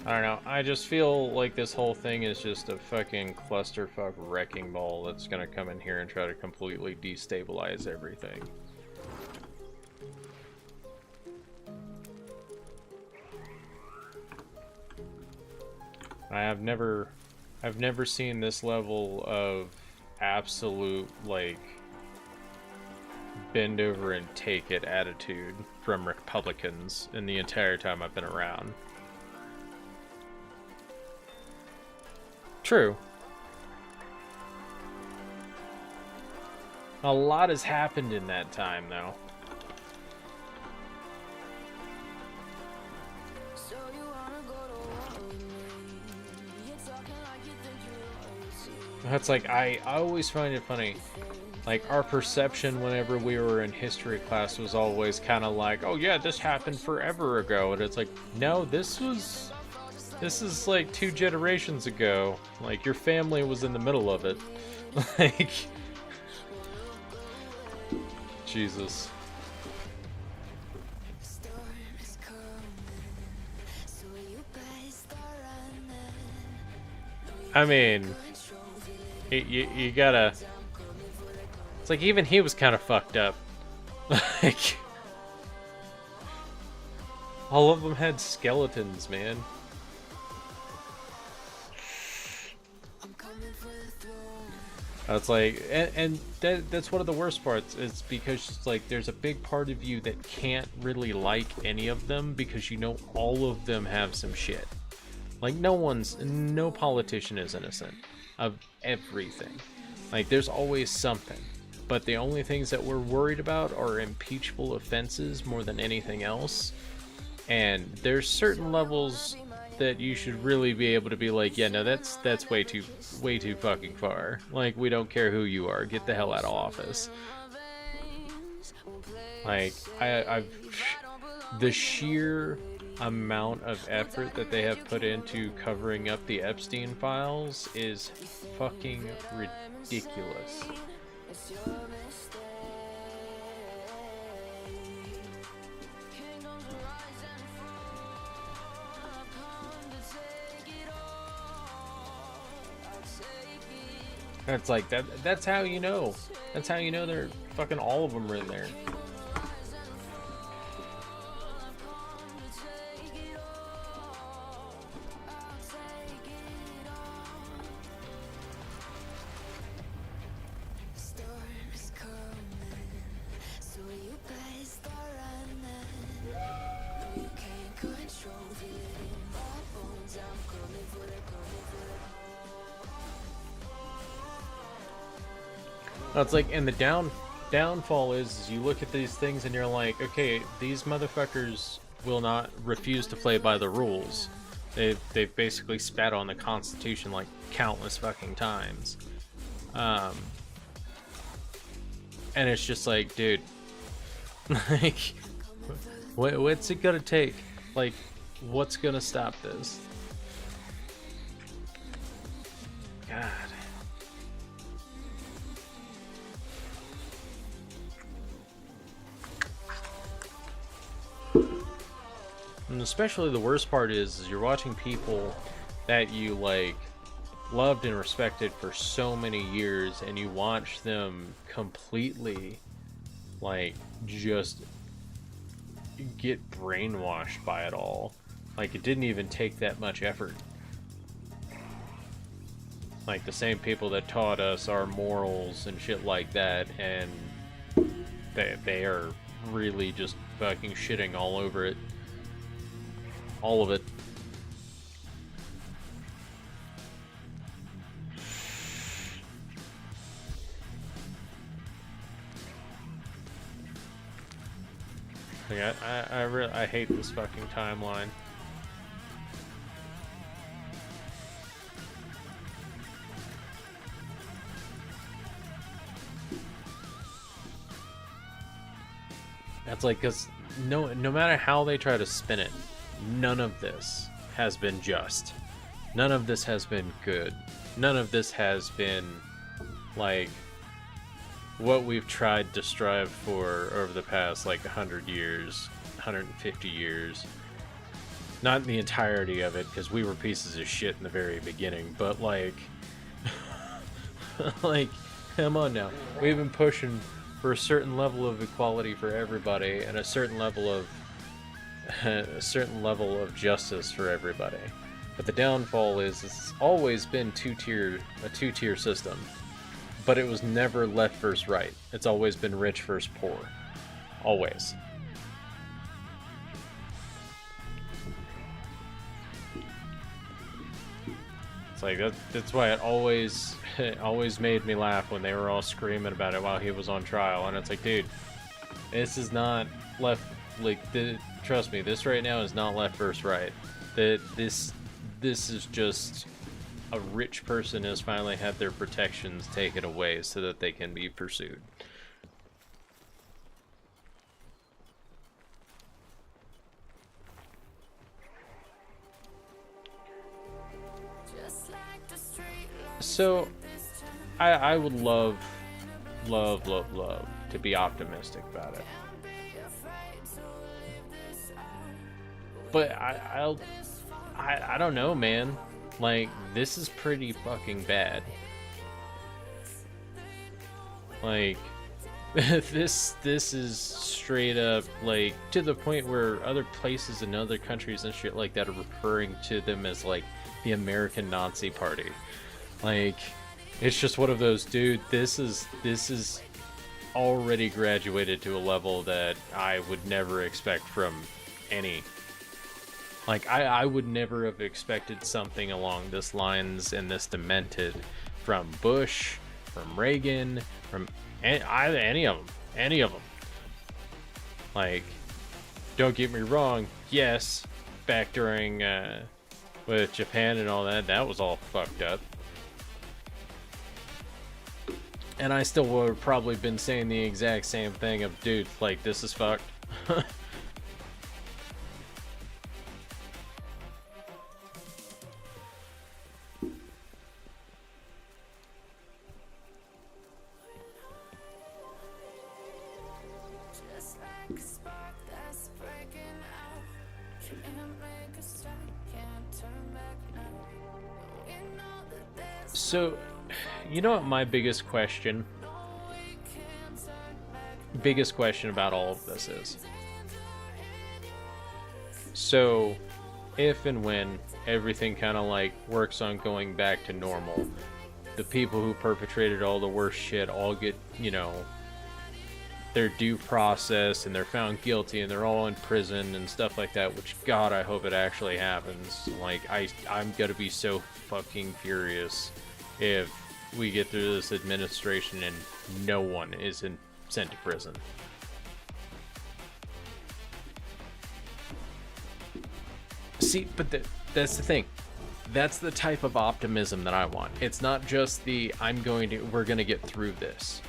I don't know. I just feel like this whole thing is just a fucking clusterfuck wrecking ball that's gonna come in here and try to completely destabilize everything. I've never seen this level of absolute, like, bend over and take it attitude from Republicans in the entire time I've been around. True. A lot has happened in that time, though. That's like, I always find it funny. Like, our perception whenever we were in history class was always kind of like, oh yeah, this happened forever ago. And it's like, no, this is like 2 generations ago. Like, your family was in the middle of it. Like, Jesus. I mean, you gotta... It's like, even he was kind of fucked up. Like, all of them had skeletons, man. It's like, and that's one of the worst parts. It's because it's like there's a big part of you that can't really like any of them because you know all of them have some shit. Like, no politician is innocent of everything. Like, there's always something. But the only things that we're worried about are impeachable offenses more than anything else. And there's certain levels that you should really be able to be like, yeah, no, that's way too fucking far. Like, we don't care who you are. Get the hell out of office. Like, the sheer amount of effort that they have put into covering up the Epstein files is fucking ridiculous. It's like that's how you know. That's how you know they're fucking all of them are in there. It's like, and the downfall is you look at these things and you're like, okay, these motherfuckers will not refuse to play by the rules. They've basically spat on the Constitution like countless fucking times. And it's just like, dude, like, what's it gonna take? Like, what's gonna stop this? God. And especially the worst part is you're watching people that you, like, loved and respected for so many years, and you watch them completely, like, just get brainwashed by it all. Like, it didn't even take that much effort. Like, the same people that taught us our morals and shit like that, and they are really just fucking shitting all over it. All of it. Like, I hate this fucking timeline. That's like, cause no matter how they try to spin it, none of this has been just. None of this has been good. None of this has been, like, what we've tried to strive for over the past, like, 100 years, 150 years. Not the entirety of it, because we were pieces of shit in the very beginning, but like, like, come on now. We've been pushing for a certain level of equality for everybody and a certain level of justice for everybody. But the downfall is it's always been a two-tier system. But it was never left versus right. It's always been rich versus poor. Always. It's like that's why it always made me laugh when they were all screaming about it while he was on trial, and it's like, dude, this is not left, like, trust me, this right now is not left versus right. This is just a rich person has finally had their protections taken away so that they can be pursued. So, I would love to be optimistic about it. But I don't know, man. Like, this is pretty fucking bad. Like, this is straight up, like, to the point where other places and other countries and shit like that are referring to them as, like, the American Nazi Party. Like, it's just one of those, dude, this is already graduated to a level that I would never expect from any. Like, I would never have expected something along this lines and this demented from Bush, from Reagan, from any of them. Like, don't get me wrong, yes, back during, with Japan and all that, that was all fucked up. And I still would have probably been saying the exact same thing of, dude, like, this is fucked. So, you know what my biggest question about all of this is? So, if and when everything kind of like works on going back to normal, the people who perpetrated all the worst shit all get, you know, their due process and they're found guilty and they're all in prison and stuff like that, which, God, I hope it actually happens. Like, I'm gonna be so fucking furious if we get through this administration and no one is sent to prison. See, but that's the thing. That's the type of optimism that I want. It's not just the we're gonna get through this.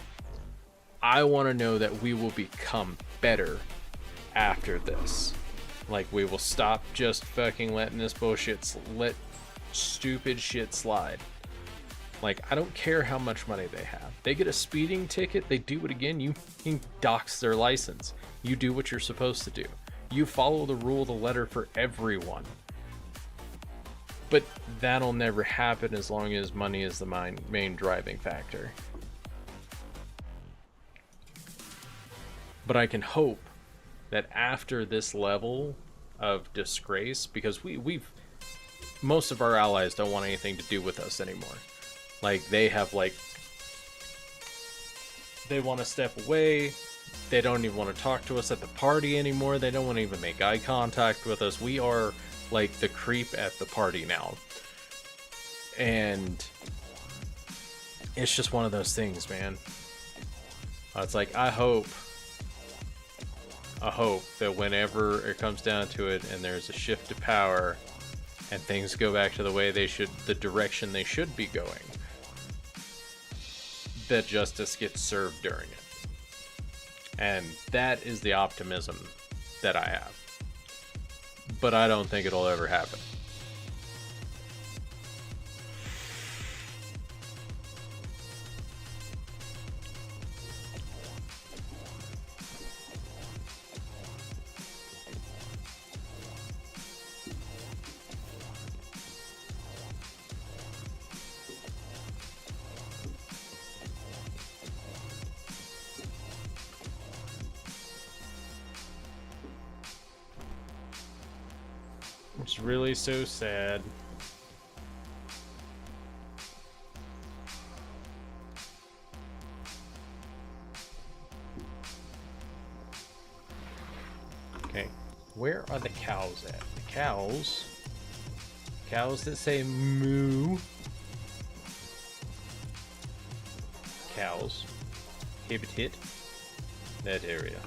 I want to know that we will become better after this. Like, we will stop just fucking letting this bullshit, let stupid shit slide. Like, I don't care how much money they have. They get a speeding ticket, they do it again, you can dox their license. You do what you're supposed to do. You follow the rule of the letter for everyone. But that'll never happen as long as money is the main driving factor. But I can hope that after this level of disgrace, because we've most of our allies don't want anything to do with us anymore. Like, they have, like, they want to step away. They don't even want to talk to us at the party anymore. They don't want to even make eye contact with us. We are, like, the creep at the party now. And it's just one of those things, man. It's like, I hope that whenever it comes down to it and there's a shift of power and things go back to the direction they should be going, that justice gets served during it. And that is the optimism that I have. But I don't think it'll ever happen. It's really so sad. Okay, where are the cows at? The cows that say moo. Cows. Habitat. That area.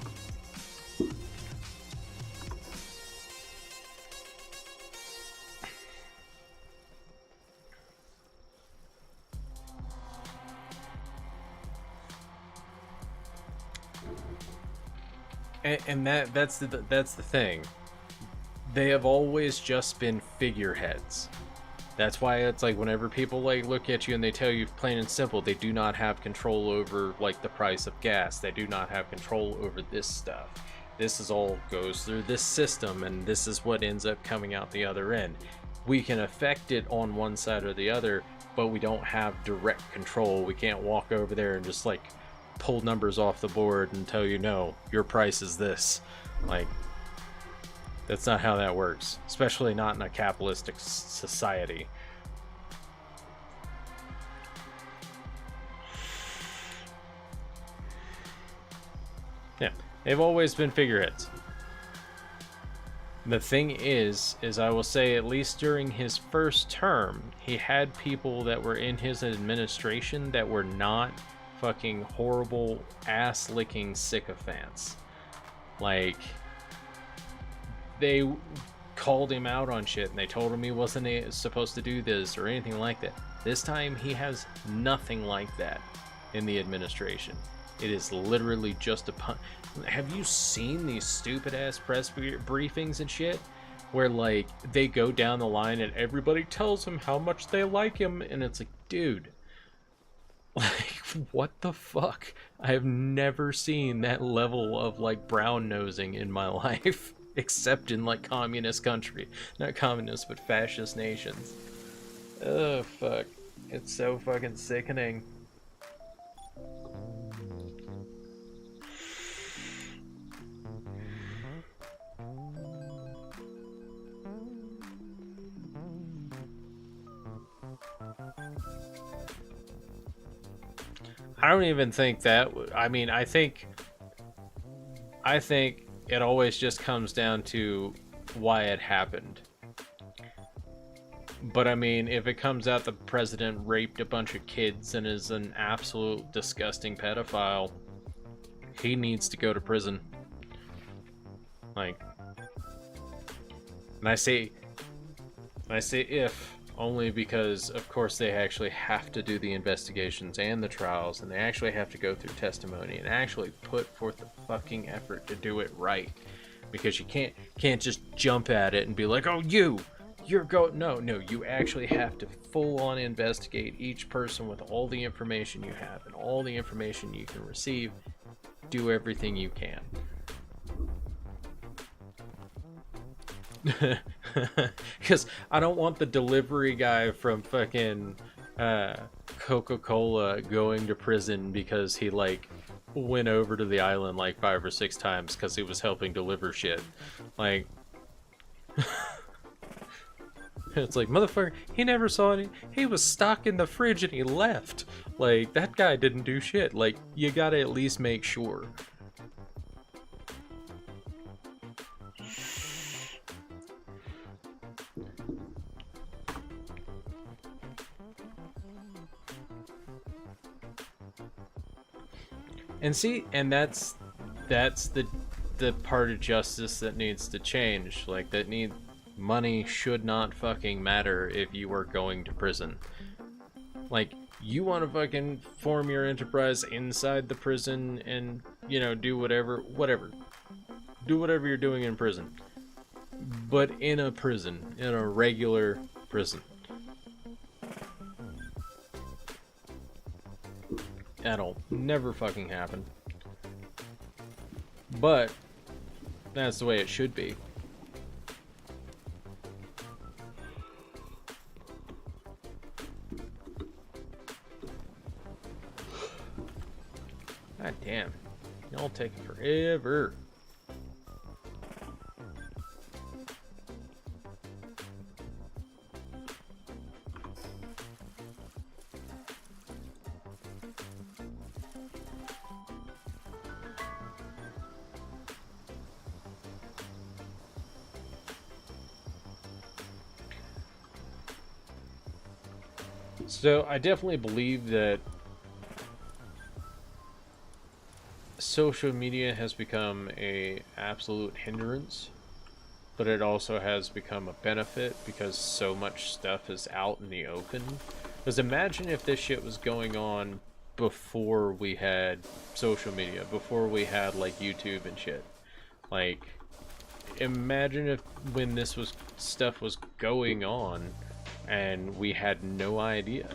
And that's the thing. They have always just been figureheads. That's why it's like whenever people like look at you and they tell you plain and simple, they do not have control over like the price of gas. They do not have control over this stuff. This is all goes through this system, and this is what ends up coming out the other end. We can affect it on one side or the other, but we don't have direct control. We can't walk over there and just like pull numbers off the board and tell you, no, your price is this. Like, that's not how that works, especially not in a capitalistic society. Yeah, they've always been figureheads. The thing is I will say, at least during his first term, he had people that were in his administration that were not fucking horrible ass-licking sycophants. Like, they called him out on shit and they told him he wasn't supposed to do this or anything like that. This time he has nothing like that in the administration. It is literally just a pun. Have you seen these stupid ass press briefings and shit where like they go down the line and everybody tells him how much they like him, and it's like, dude, like, what the fuck? I have never seen that level of like brown nosing in my life, except in like communist country. Not communist, but fascist nations. Oh fuck. It's so fucking sickening. I don't even think that. I mean, I think it always just comes down to why it happened. But I mean, if it comes out the president raped a bunch of kids and is an absolute disgusting pedophile, he needs to go to prison. Like, and I say if, only because of course they actually have to do the investigations and the trials, and they actually have to go through testimony and actually put forth the fucking effort to do it right. Because you can't just jump at it and be like, oh, no, you actually have to full on investigate each person with all the information you have and all the information you can receive. Do everything you can. Because I don't want the delivery guy from fucking Coca-Cola going to prison because he like went over to the island like 5 or 6 times because he was helping deliver shit. Like, it's like, motherfucker, he never saw any. He was stocking the fridge and he left. Like, that guy didn't do shit. Like, you gotta at least make sure. And see, and that's the part of justice that needs to change. Like, money should not fucking matter if you are going to prison. Like, you want to fucking form your enterprise inside the prison and, you know, do whatever. Do whatever you're doing in prison. But in a prison, in a regular prison. That'll never fucking happen. But that's the way it should be. God damn. Y'all taking forever. So I definitely believe that social media has become a absolute hindrance, but it also has become a benefit because so much stuff is out in the open. Because imagine if this shit was going on before we had social media, before we had like YouTube and shit. Like, imagine if when this was stuff was going on and we had no idea.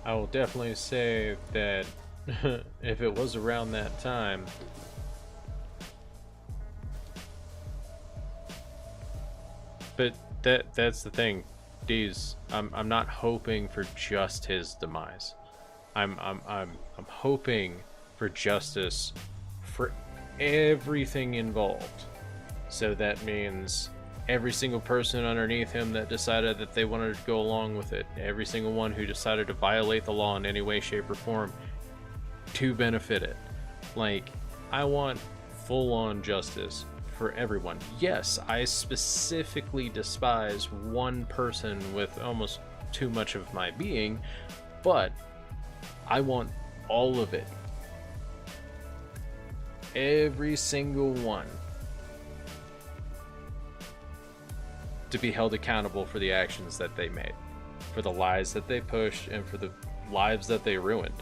I will definitely say that if it was around that time, but that's the thing, D's. I'm not hoping for just his demise. I'm hoping for justice for everything involved. So that means every single person underneath him that decided that they wanted to go along with it, every single one who decided to violate the law in any way, shape, or form to benefit it. Like, I want full-on justice for everyone. Yes, I specifically despise one person with almost too much of my being, but I want all of it. Every single one to be held accountable for the actions that they made, for the lies that they pushed, and for the lives that they ruined.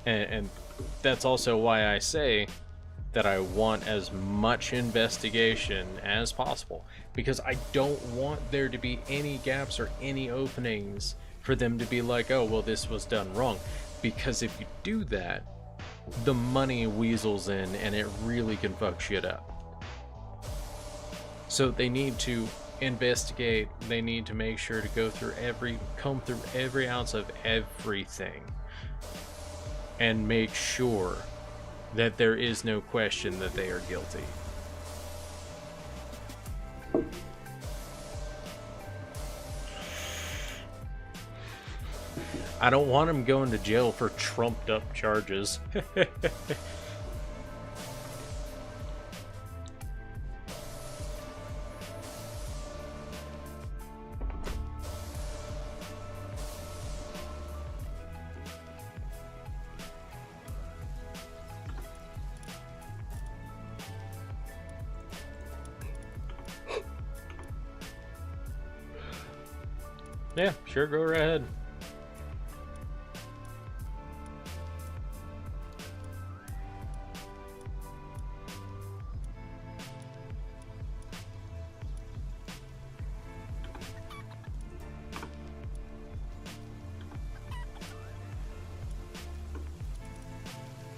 And that's also why I say that I want as much investigation as possible, because I don't want there to be any gaps or any openings for them to be like, oh, well, this was done wrong. Because if you do that, the money weasels in and it really can fuck shit up. So they need to investigate, they need to make sure to comb through every ounce of everything and make sure that there is no question that they are guilty. I don't want him going to jail for trumped up charges. Yeah, sure, go right ahead.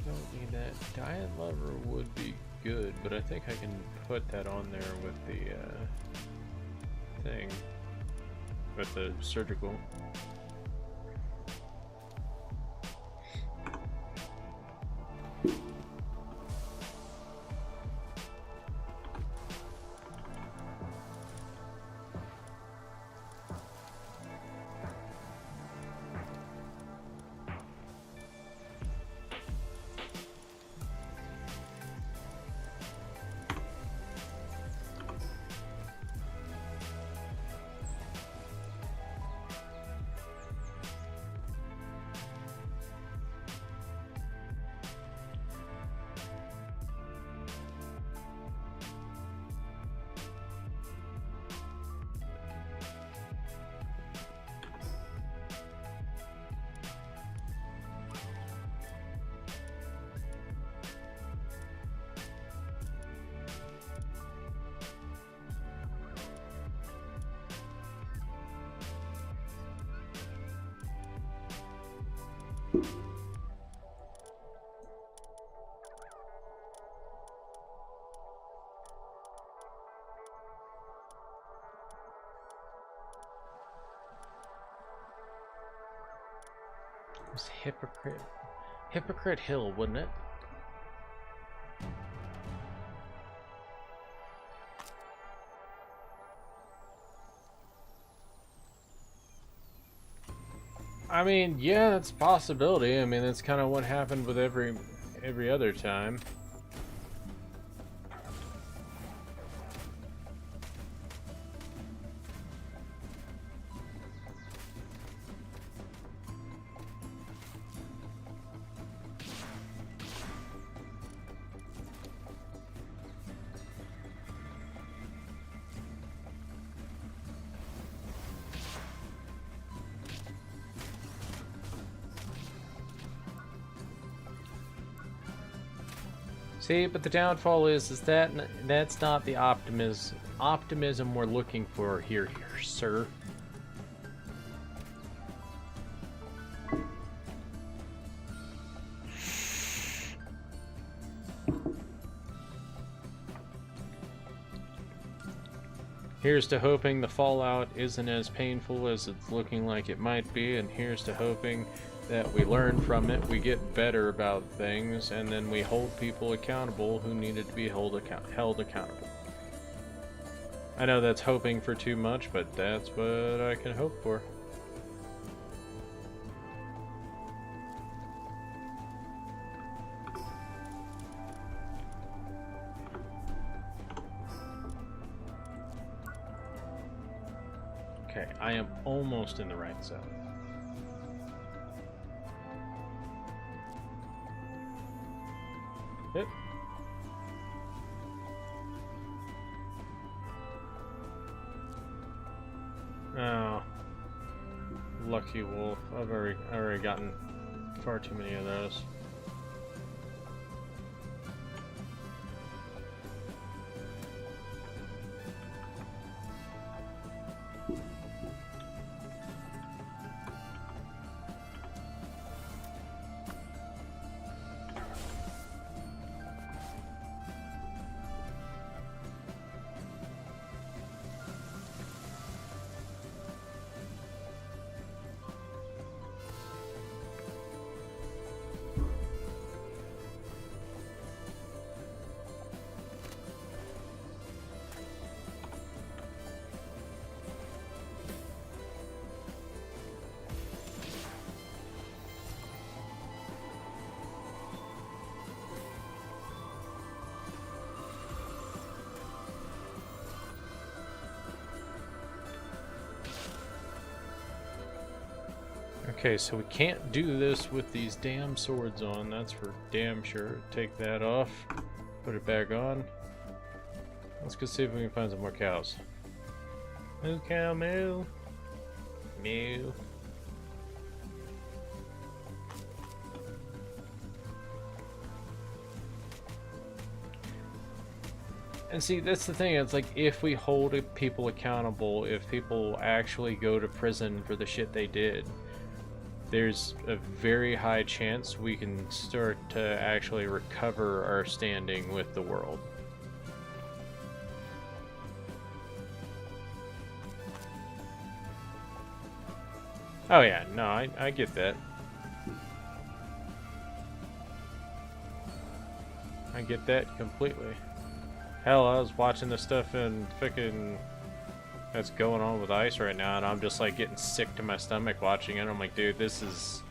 Don't need that. Diet Lover would be good, but I think I can put that on there with the thing. With the surgical. Hypocrite. Hypocrite Hill, wouldn't it? I mean, yeah, that's a possibility. I mean, that's kind of what happened with every other time. See, but the downfall is that that's not the optimism we're looking for here, sir. Here's to hoping the fallout isn't as painful as it's looking like it might be, and here's to hoping that we learn from it, we get better about things, and then we hold people accountable who needed to be held accountable. I know that's hoping for too much, but that's what I can hope for. Okay, I am almost in the right zone. Yep. Oh, lucky wolf. I've already gotten far too many of those. Okay, so we can't do this with these damn swords on, that's for damn sure. Take that off, put it back on. Let's go see if we can find some more cows. Moo cow moo. Moo. And see, that's the thing, it's like, if we hold people accountable, if people actually go to prison for the shit they did, there's a very high chance we can start to actually recover our standing with the world. Oh yeah, no, I get that. I get that completely. Hell, I was watching this stuff in frickin' that's going on with ice right now, and I'm just like getting sick to my stomach watching it. I'm like, dude, this is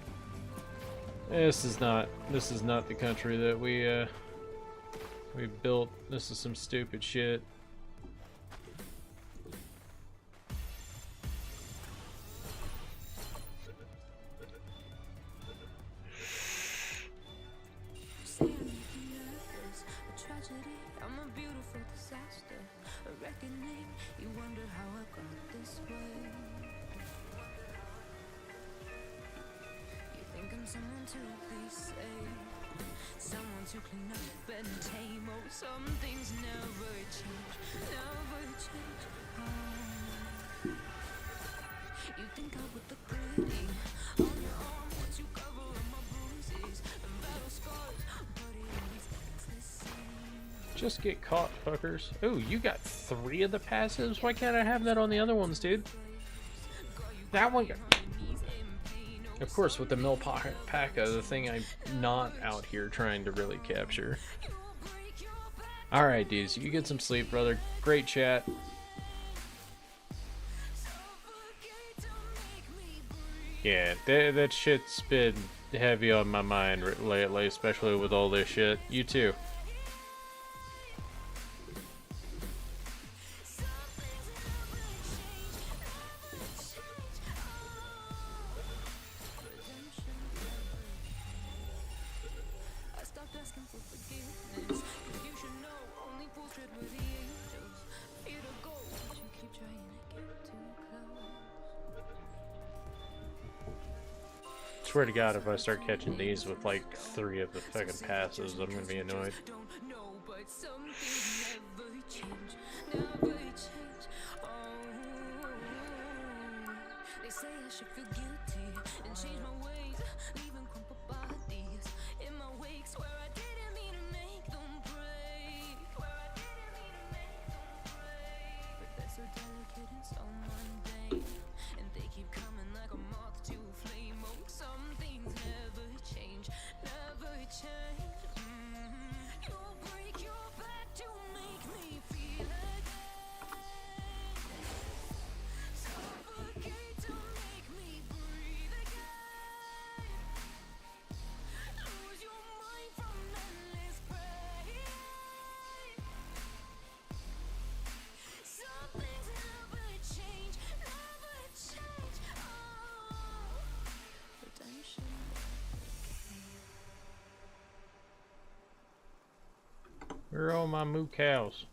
not the country that we built. This is some stupid shit. Just get caught, fuckers. Ooh, you got 3 of the passives? Why can't I have that on the other ones, dude? That one got... Of course, with the Milpaca, the thing I'm not out here trying to really capture. Alright, dudes, you get some sleep, brother. Great chat. Yeah, that shit's been heavy on my mind lately, especially with all this shit. You too. Swear to God, if I start catching these with like 3 of the fucking passes, I'm gonna be annoyed. Where are all my moo cows?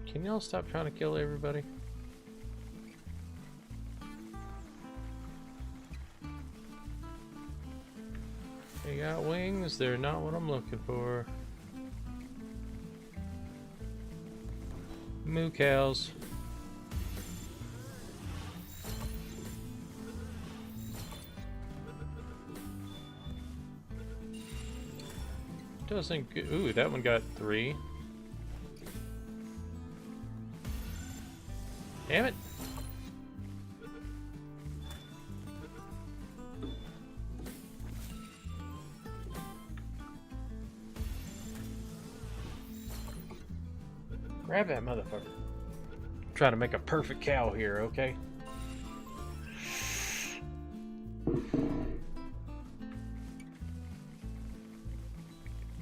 Can y'all stop trying to kill everybody? They got wings, they're not what I'm looking for. Moo cows. Doesn't go. Ooh, that one got 3. Damn it. Grab that motherfucker. I'm trying to make a perfect cow here, okay?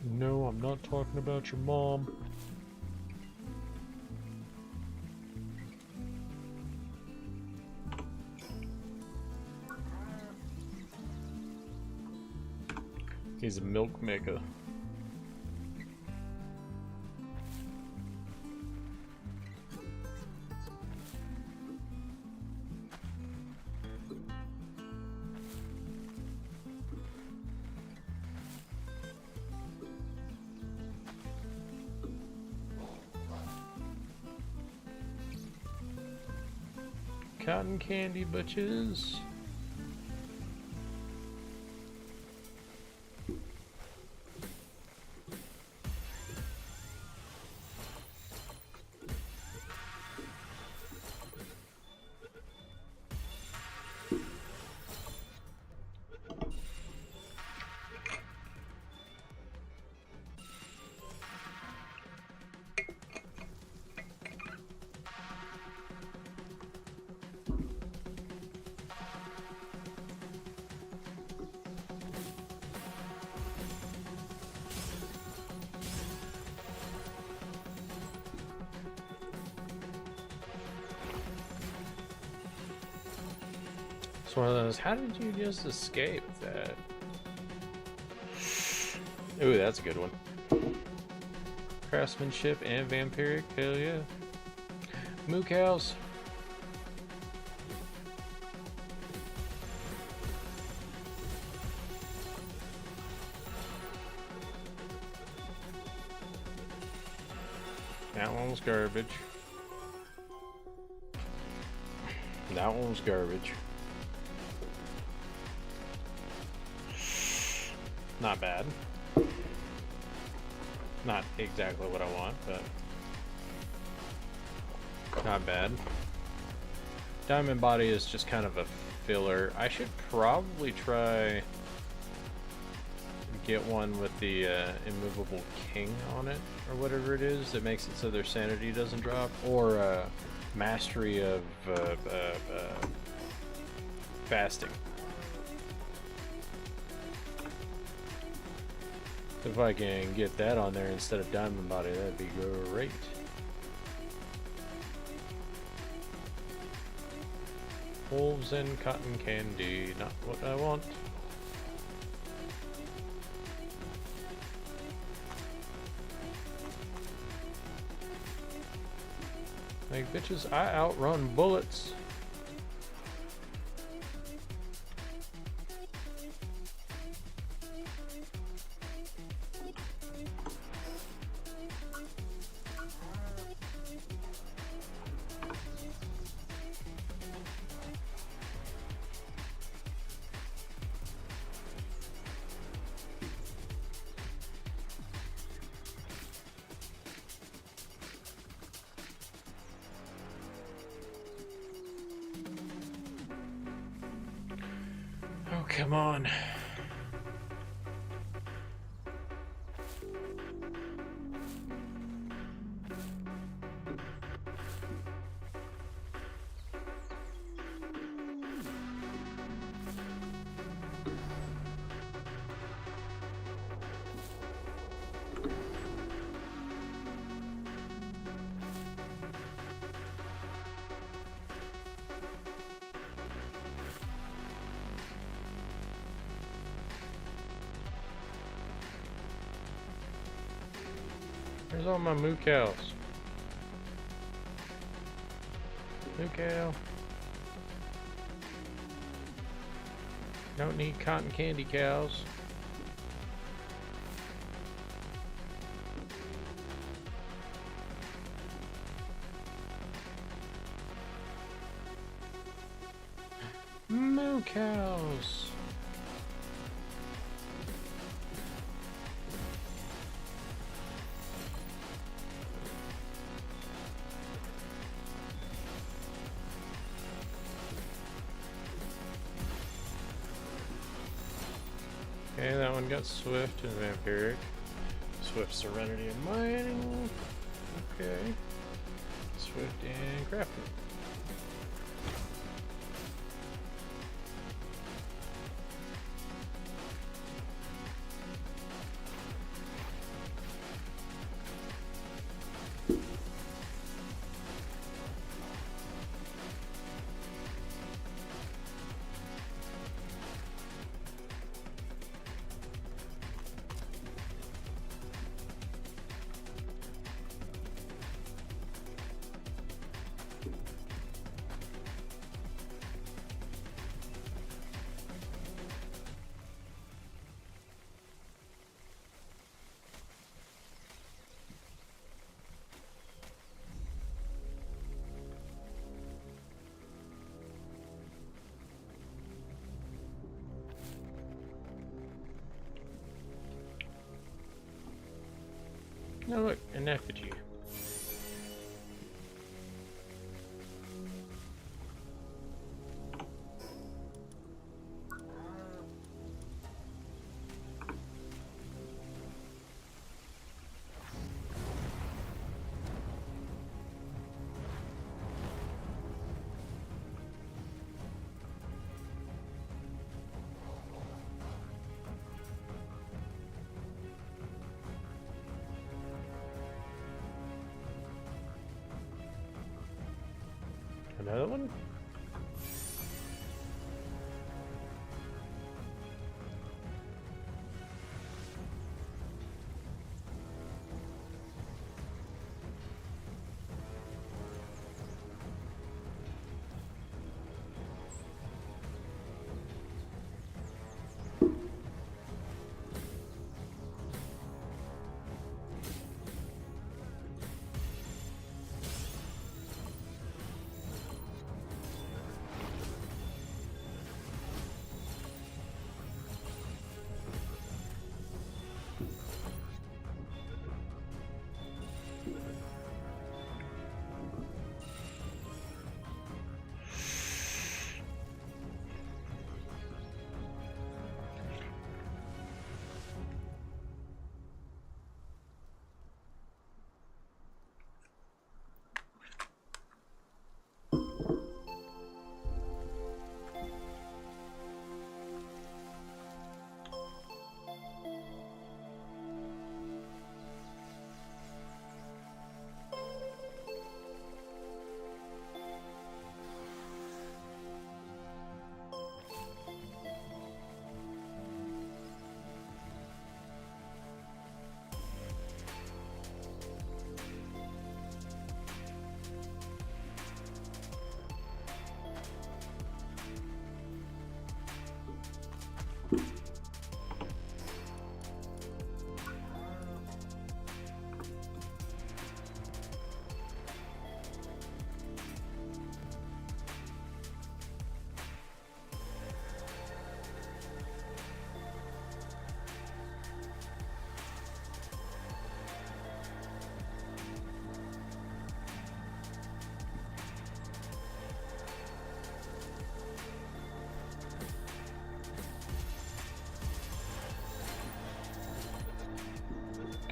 No, I'm not talking about your mom. He's a milk maker. Cotton candy butches. It's one of those, how did you just escape that? Ooh, that's a good one. Craftsmanship and vampiric, hell yeah. Moo cows. That one was garbage. That one was garbage. Not bad. Not exactly what I want, but not bad. Diamond body is just kind of a filler. I should probably try get one with the immovable king on it, or whatever it is that makes it so their sanity doesn't drop, or mastery of fasting. If I can get that on there instead of diamond body, that'd be great. Wolves and cotton candy, not what I want. Like, bitches, I outrun bullets. Oh, come on. Where's all my moo cows? Moo cow. Don't need cotton candy cows. Moo cows. Okay, that one got Swift and Vampiric. Swift Serenity and Mining. Okay. Swift and Crafting. No, look, an effigy. Another one?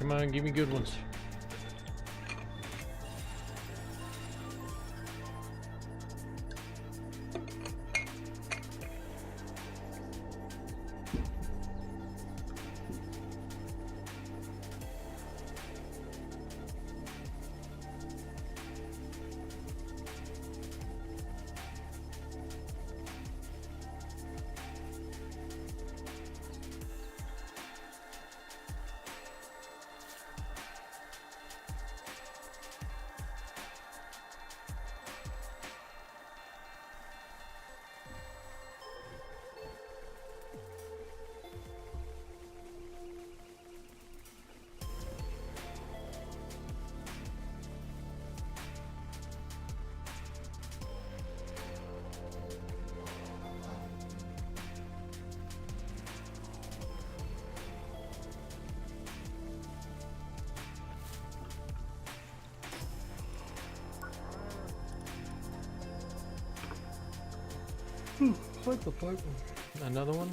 Come on, give me good ones. Like the pipe one. Another one?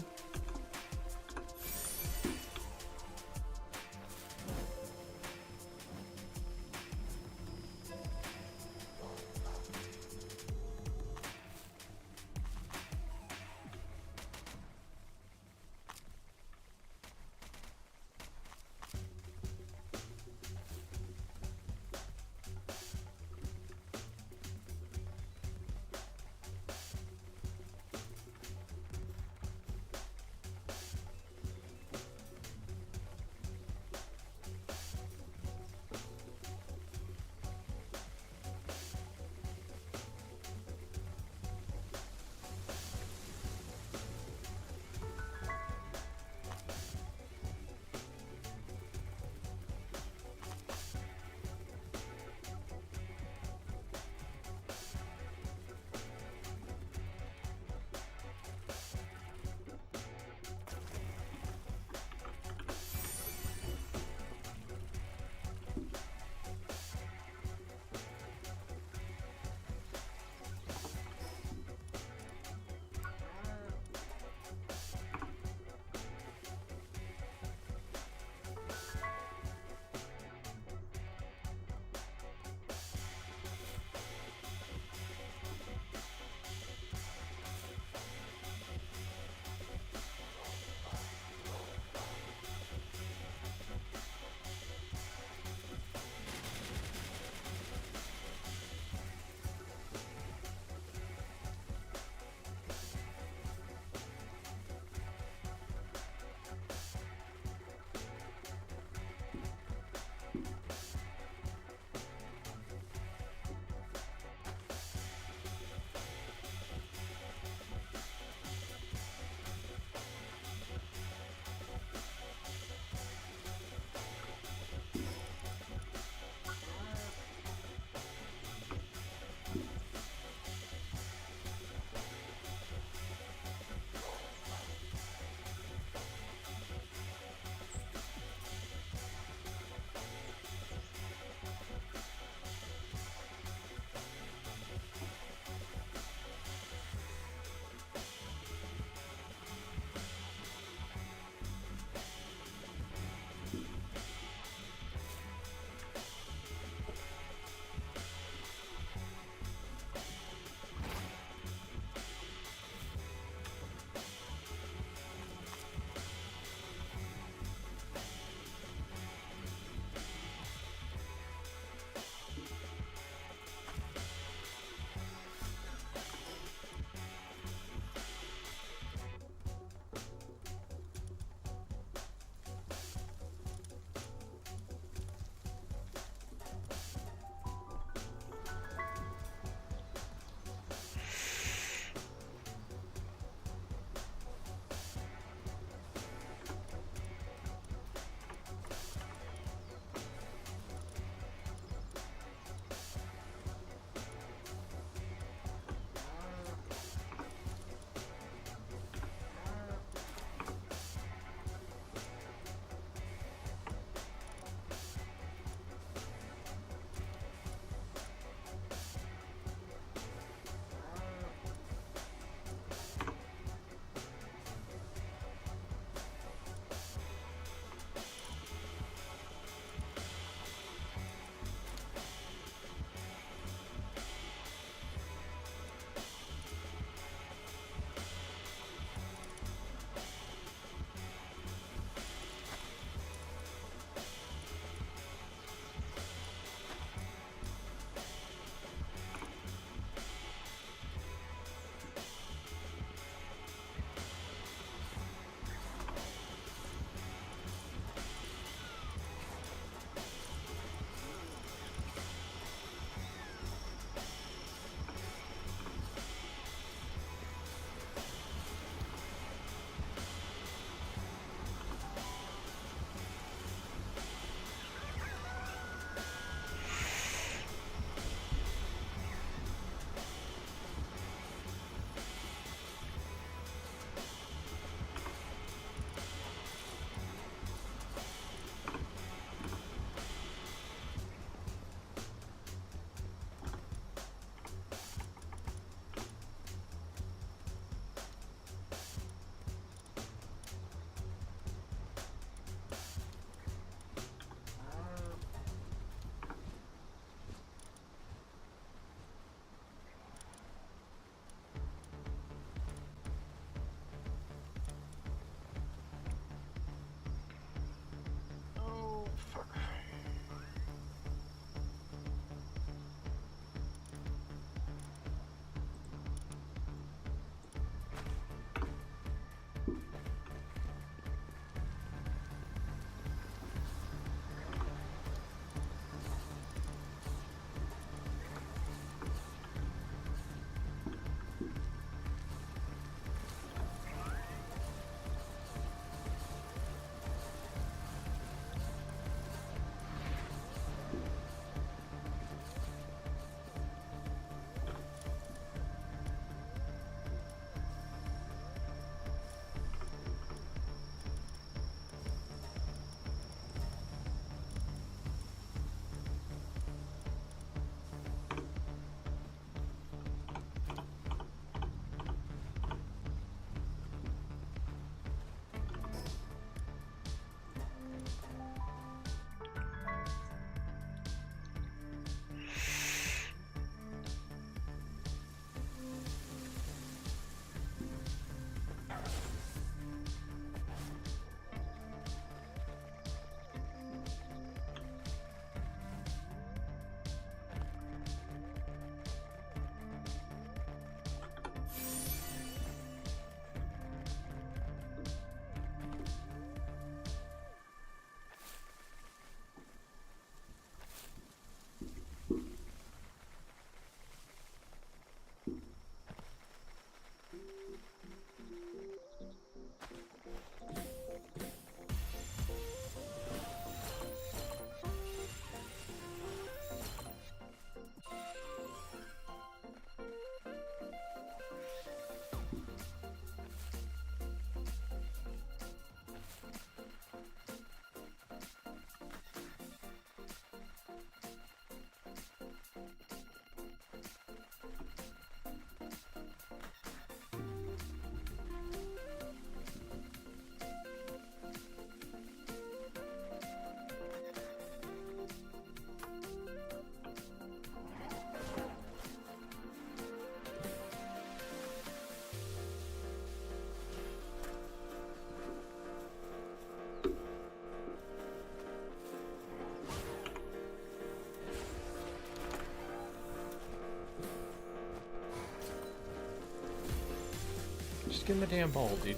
get in the damn bowl, dude.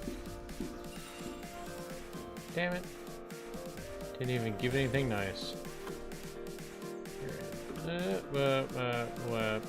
Damn it. Didn't even give anything nice. What?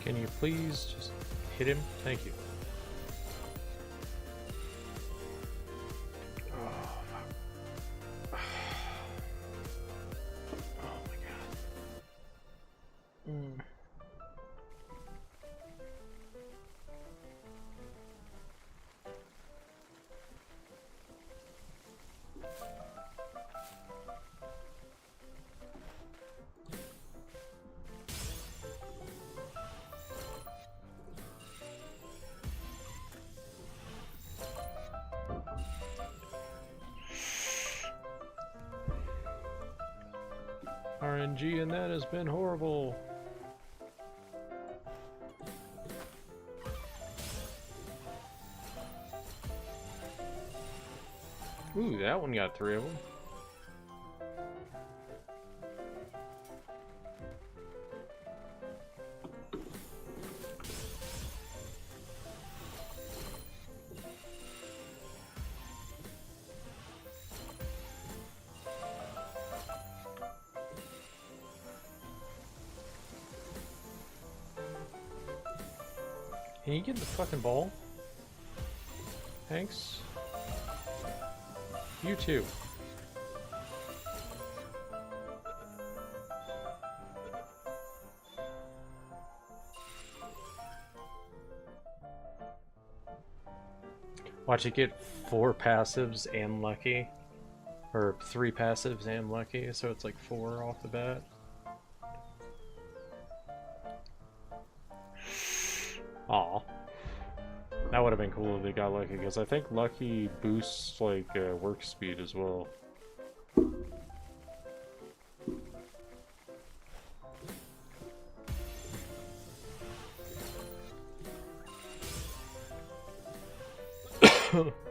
Can you please just hit him? Thank you. Oh my god. RNG, and that has been horrible. Ooh, that one got 3 of them. Can you get the fucking ball? Thanks. You too. Watch it get 4 passives and lucky. Or 3 passives and lucky, so it's like 4 off the bat. Aw. That would have been cool if they got lucky, because I think lucky boosts like work speed as well.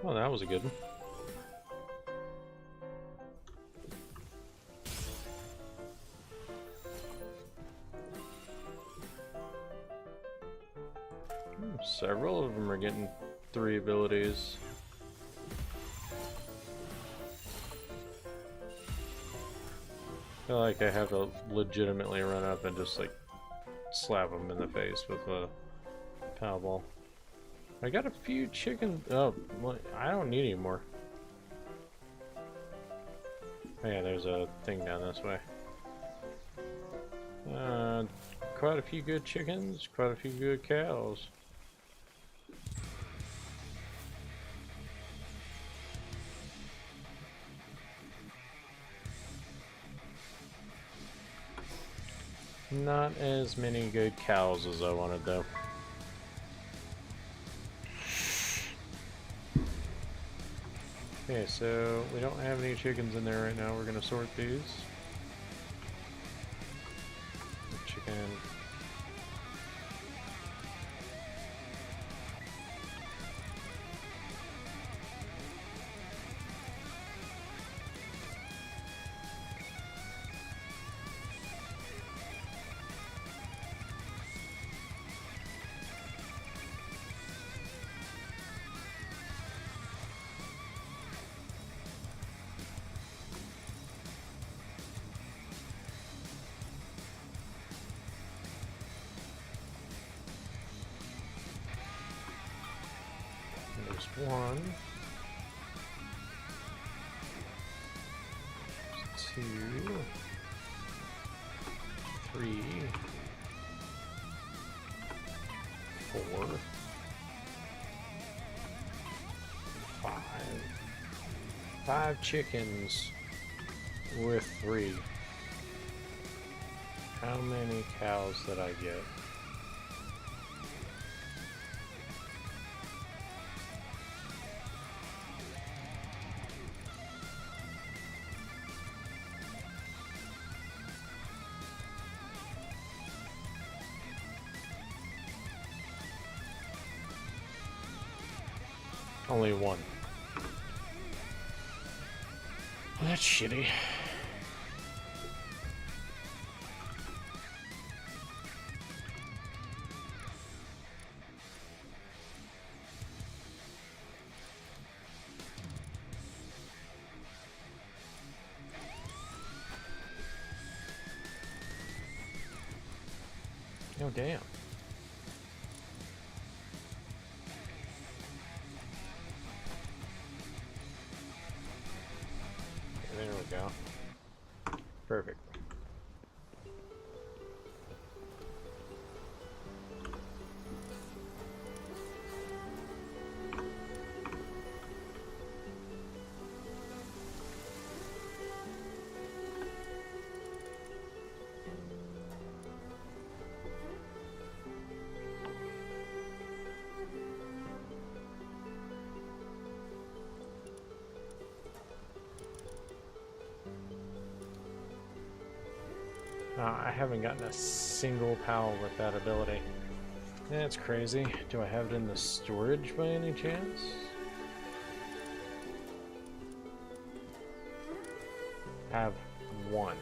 Well, that was a good one. Several of them are getting 3 abilities. I feel like I have to legitimately run up and just like slap them in the face with a Powerball. I got a few chicken. Oh, well, I don't need any more. Oh yeah, there's a thing down this way. quite a few good chickens, quite a few good cows. Not as many good cows as I wanted, though. Okay, so we don't have any chickens in there right now. We're going to sort these. Chicken. There's 1, 2, 3, 4, 5. 5 chickens with 3. How many cows did I get? Only 1. Well, that's shitty. Oh, damn. There we go. Perfect. I haven't gotten a single PAL with that ability. That's crazy. Do I have it in the storage by any chance? Have 1.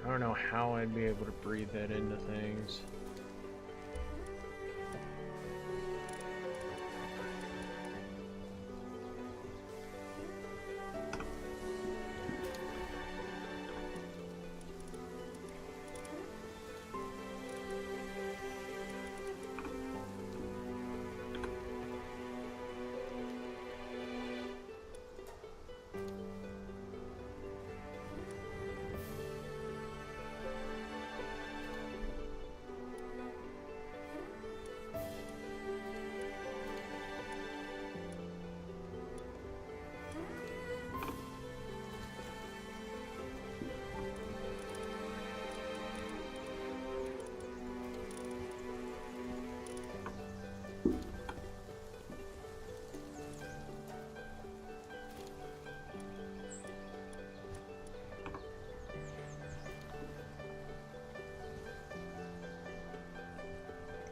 I don't know how I'd be able to breed that into things.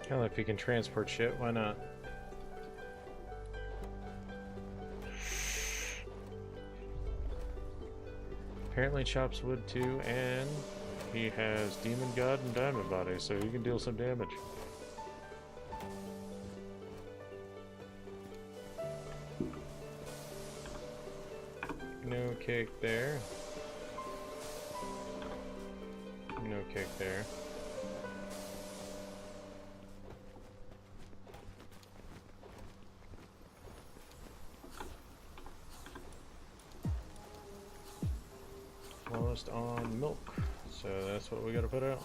Hell, if you can transport shit, why not? Apparently chops wood too, and he has Demon God and Diamond Body, so he can deal some damage. No cake there. No cake there. Almost on milk, so that's what we gotta put out.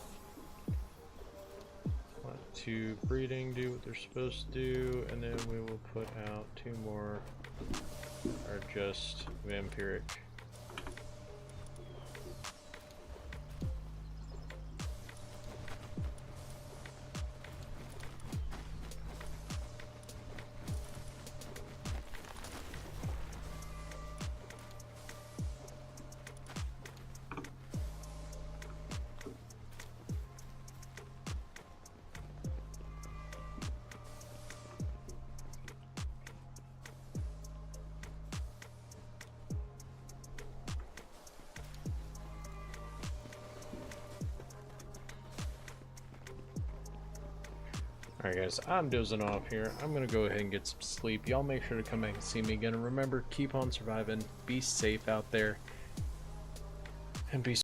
Let 2 breeding do what they're supposed to do, and then we will put out 2 more are just vampiric. Alright guys, I'm dozing off here. I'm gonna go ahead and get some sleep. Y'all make sure to come back and see me again. And remember, keep on surviving, be safe out there, and be